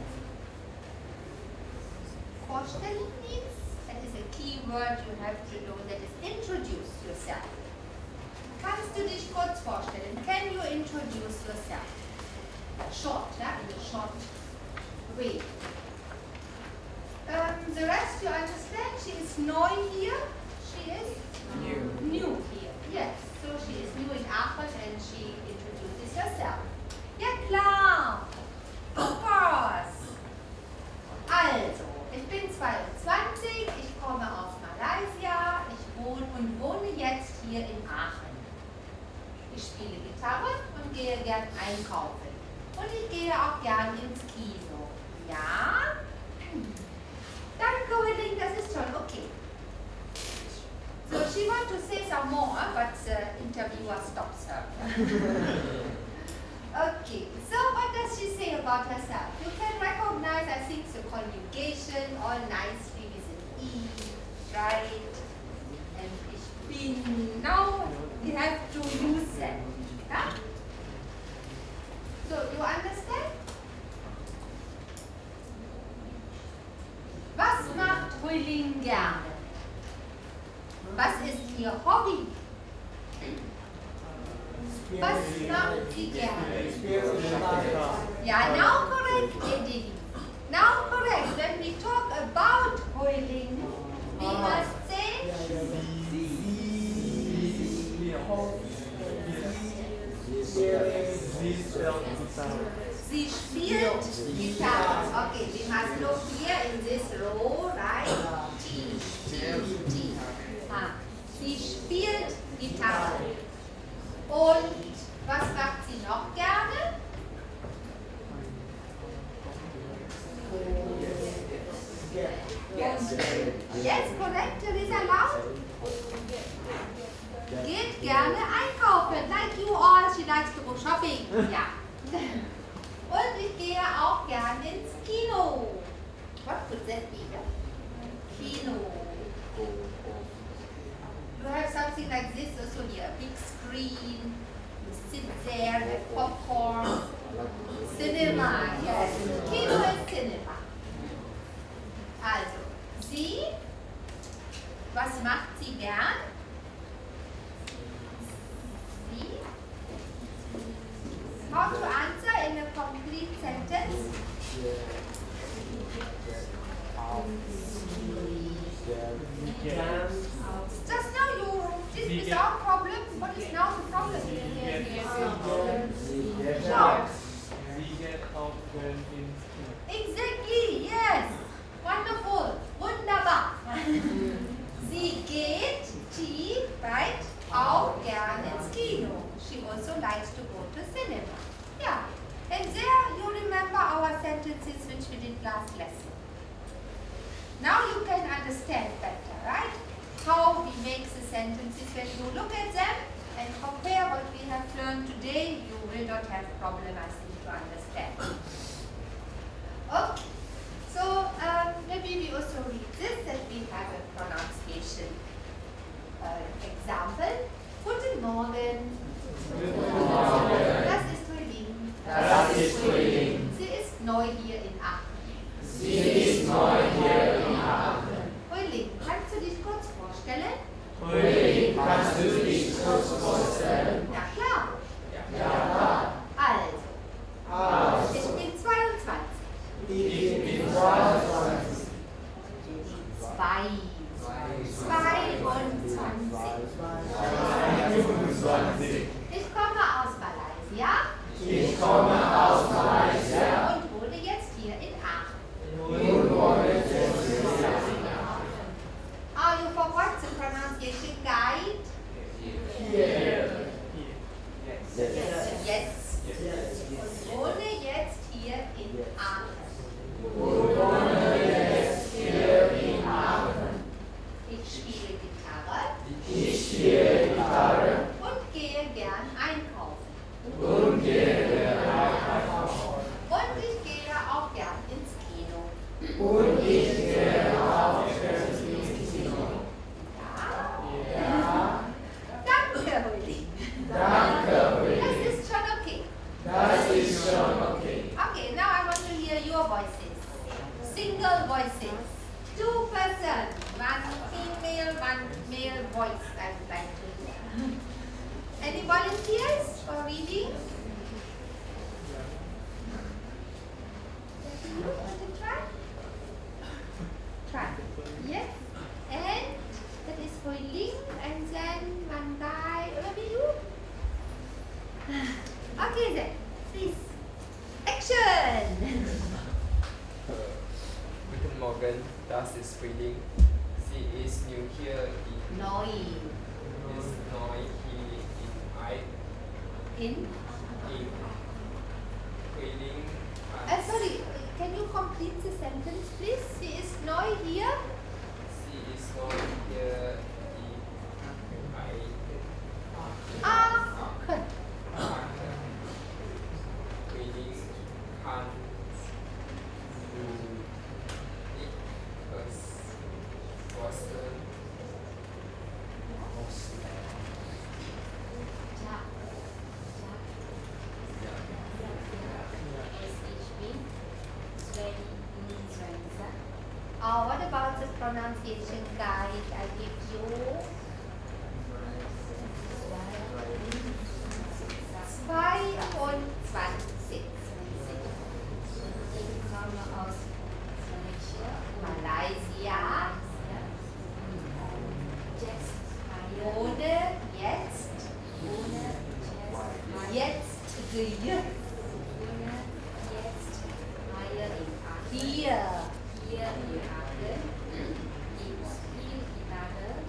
Vorstellen means, that is a key word you have to know, that is introduce yourself. Kannst du dich kurz vorstellen? Can you introduce yourself? Short, yeah, in a short way. The rest you understand, she is neu here. She is new here. Yes, so she is new in Aachen and she introduces herself. Ja klar, of course. Also, ich bin 22, ich komme aus Malaysia, ich wohne jetzt hier in Aachen. Ich spiele Gitarre und gehe gern einkaufen. Und ich gehe auch gern ins Kino. Ja? Danke, Huiling, das ist schon okay. So she wants to say some more, but the interviewer stops her. Okay, so what does she say about herself? You can recognize, I think, the conjugation all nicely with an E, right? And ich bin. Now we have to use them. Yeah? So, you understand? Was macht Huiling gerne? Was ist ihr Hobby? Was macht sie gerne? Yeah, now correct, Edith. Now correct. When we talk about Huiling, we must say sie spielt Gitarre. Okay, we must look here in this row, right? T. Ah, sie spielt Gitarre. Und was macht sie noch gerne? Yes, correct, Teresa, loud. Geht gerne einkaufen. Like you all, she likes to go shopping. Ja. Und ich gehe auch gerne ins Kino. What could that be? Kino. You have something like this also here. Big screen. You sit there, have popcorn. Cinema. Yes. Kino ist Cinema. Also, sie, was macht sie gern? Sie. How to answer in a complete sentence? Just now you did without problem. What is now the problem? Sure. Exactly, yes. Wonderful. Wunderbar. Sie geht, she, right, auch gern ins Kino. She also likes to go to cinema. Yeah. And there you remember our sentences which we did last lesson. Now you can understand better, right? How we make the sentences. When you look at them and compare what we have learned today, you will not have problem, I think, to understand. Okay. So maybe we also read this, that we have a pronunciation example. Guten Morgen. Guten Morgen. Das ist Frühling. Das ist Frühling. Sie ist neu hier in Aachen. Sie ist neu hier in Aachen. Frühling, kannst du dich kurz vorstellen? Frühling, kannst du dich kurz vorstellen? Ja klar. Ja, klar. Also, ich bin 22. Ich bin 22. 22. Ich komme aus Malaysia. Ich komme aus Malaysia. Und wohne jetzt hier in Aachen. Und wohne jetzt hier in Aachen. Oh, you forgot the pronunciation guide? Hier. Yes. Und wohne jetzt hier in Aachen. Und wohne jetzt hier in Aachen. Ich spiele Gitarre. Ich spiele Gitarre. Und gehe gern einkaufen. Und gehe einkaufen. Und ich gehe auch gern ins Kino. Und ich gehe auch ins Kino. Ja. Danke, Uli. Danke, Uli. Das ist schon okay. Das ist schon okay. Okay, now I want to hear your voices. Single voices. 2 persons. One female, one male voice. I would like to hear. Any volunteers for reading? You want to try? Try. Yes. And that is for Ling, and then one guy. Maybe you. Okay then. Please. Action. Guten Morgen, das ist Frühling. Sie ist new here Neu. ist neu hier In. in Frühling. Sorry. Can you complete the sentence, please? Sie ist neu hier. Sie ist neu hier Aachen. Frühling kann vorstellen. What about the pronunciation guide I give you? 22. Ich komme aus Malaysia. Wohne jetzt hier. Hier in Aachen.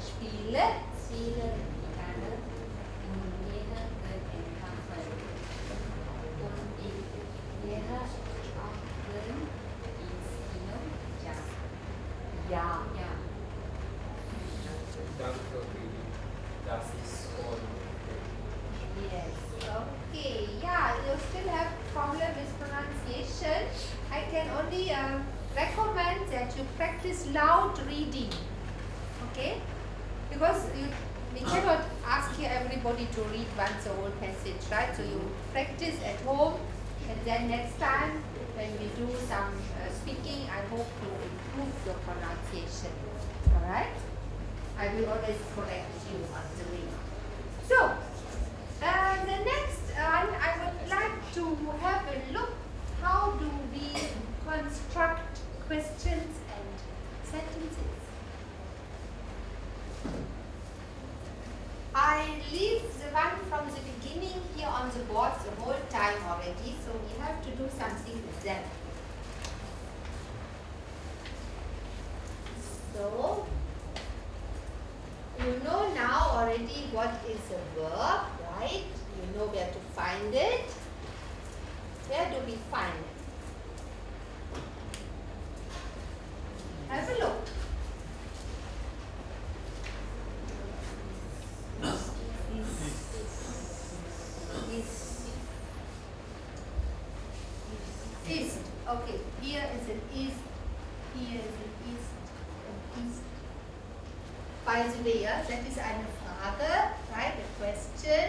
Spiele loud reading, okay? Because we cannot ask here everybody to read once the whole passage, right? So you practice at home, and then next time when we do some speaking, I hope to improve your pronunciation, all right? I will always correct you on the way. So, the next one, I would like to have a look, how do we construct questions and sentences. I leave the one from the beginning here on the board the whole time already, so we have to do something with them. So, you know now already what is a verb, right? You know where to find it. Where do we find it? Have a look. Is. Okay, here is an is, here is an ist, an ist. By the way, that is eine Frage, right? A question,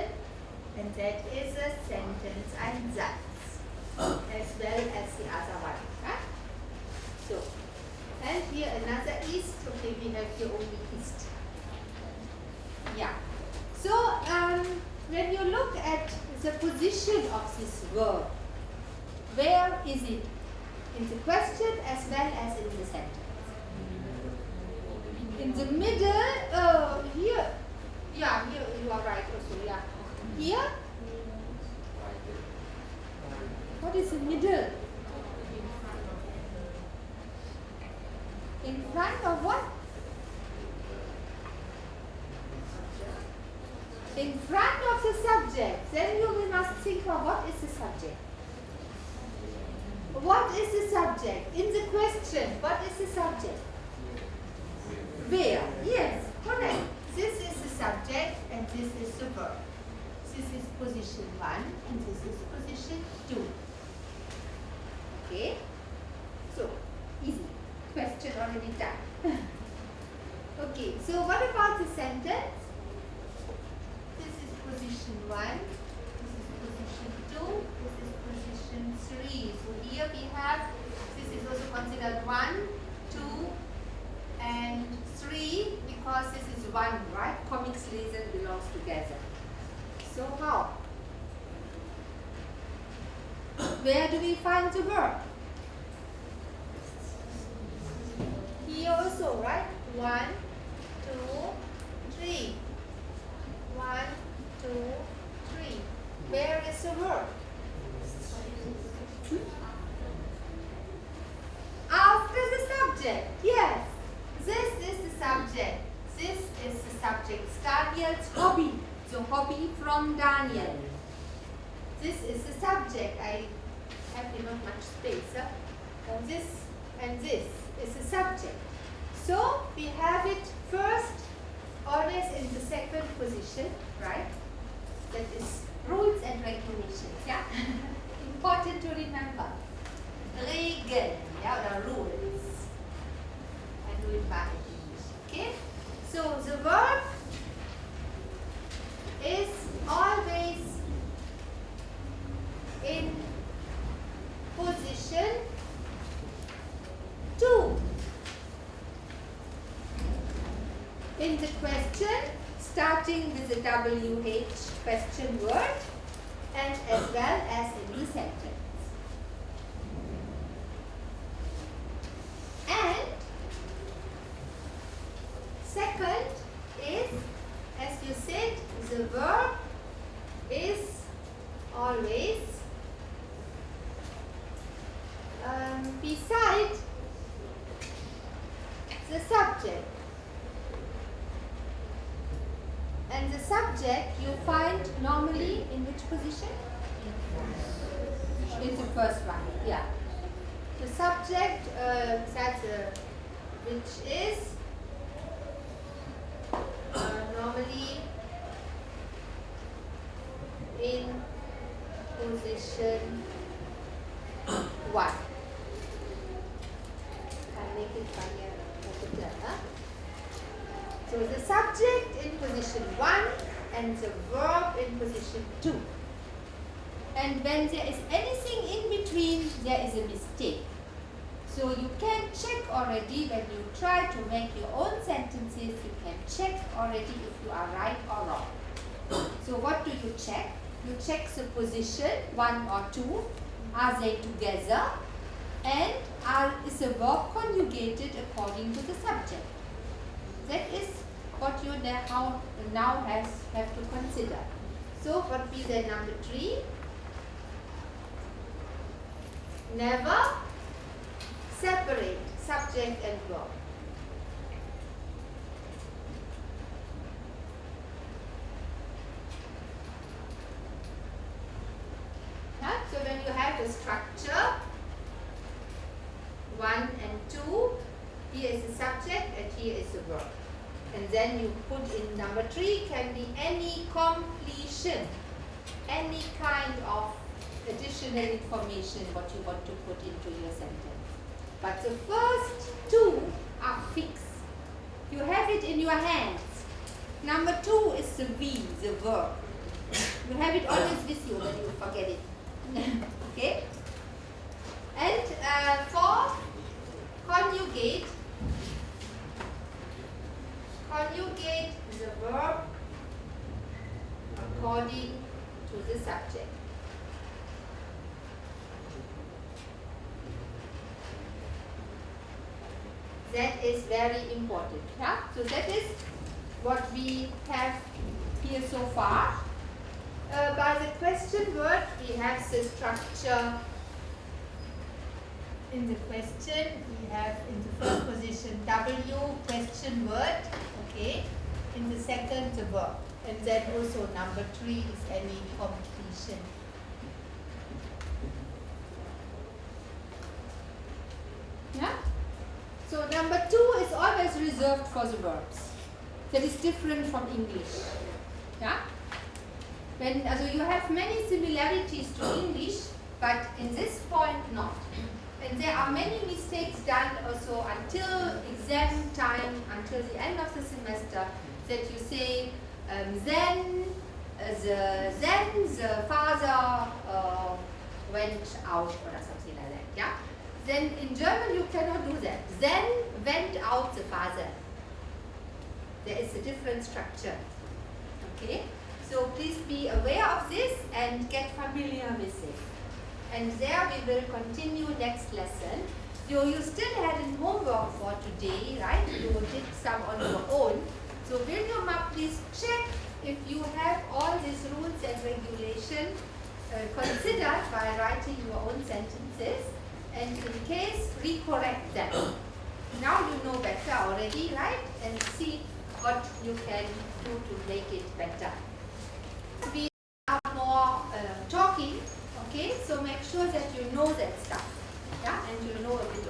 and that is a sentence, ein Satz, as well as the other one, right? So, and here another ist. Okay, we have here only ist. Yeah. So, when you look at the position of this verb, where is it? In the question as well as in the sentence. In the middle, here, yeah, here you are right also, yeah. Here, what is the middle? In front of what? In front of the subject. Then you must think of what is the subject. What is the subject? In the question, what is the subject? Where? Yes, correct. This is the subject and this is the verb. This is position 1 and this is position 2. Okay? So, easy. Question already done. Okay, so what about the sentence? This is position 1, this is position 2, this is position 3. So here we have, this is also considered 1, 2, and 3 because this is 1, right? Comics lesen belongs together. So how? Where do we find the verb? Here also, right? 1, 2, 3. 1, 2, 3. Where is the verb? After the subject. Yes. This is the subject. This is the subject. Daniel's hobby. So hobby from Daniel. This is the subject. I have not much space. Huh? And this is the subject. So we have it first, always in the second position, right? That is rules and regulations, yeah? Important to remember. Regeln, yeah, or rules. I do it back in English, okay? So the verb is always in position 2. In the question, starting with the WH question word and as well as in the sentence. And second is, as you said, the verb is always beside the subject. And the subject you find normally in which position? In the first one, yeah. The subject, which is normally in position 1. I'll make it funnier. So the subject in position 1 and the verb in position 2. And when there is anything in between, there is a mistake. So you can check already when you try to make your own sentences, you can check already if you are right or wrong. So what do you check? You check the position, 1 or 2, are they together, and is the verb conjugated according to the subject. That is what you now have to consider. So what be the number 3? Never separate subject and verb. So when you have the structure 1 and 2, here is the subject and here is the verb. And then you put in number 3 can be any completion, any kind of additional information what you want to put into your sentence. But the first 2 are fixed. You have it in your hands. Number 2 is the V, the verb. You have it always with you when you forget it. Okay? And for conjugate the verb according to the subject. That is very important. Yeah? So that is what we have here so far. By the question word, we have the structure. In the question, we have in the first position W, question word, okay. In the second, the verb. And then also number 3 is any completion. Yeah? So number 2 is always reserved for the verbs. That is different from English. Yeah? So you have many similarities to English, but in this point not. And there are many mistakes done also until exam time, until the end of the semester, that you say then the father went out or something like that. Yeah. Then in German you cannot do that. Then went out the father. There is a different structure. Okay. So please be aware of this and get familiar with it. And there we will continue next lesson. So you still had a homework for today, right? You did some on your own. So William, please check if you have all these rules and regulations considered by writing your own sentences. And in case, recorrect them. Now you know better already, right? And see what you can do to make it better. We are more talking, okay? So make sure that you know that stuff, yeah? And you know a bit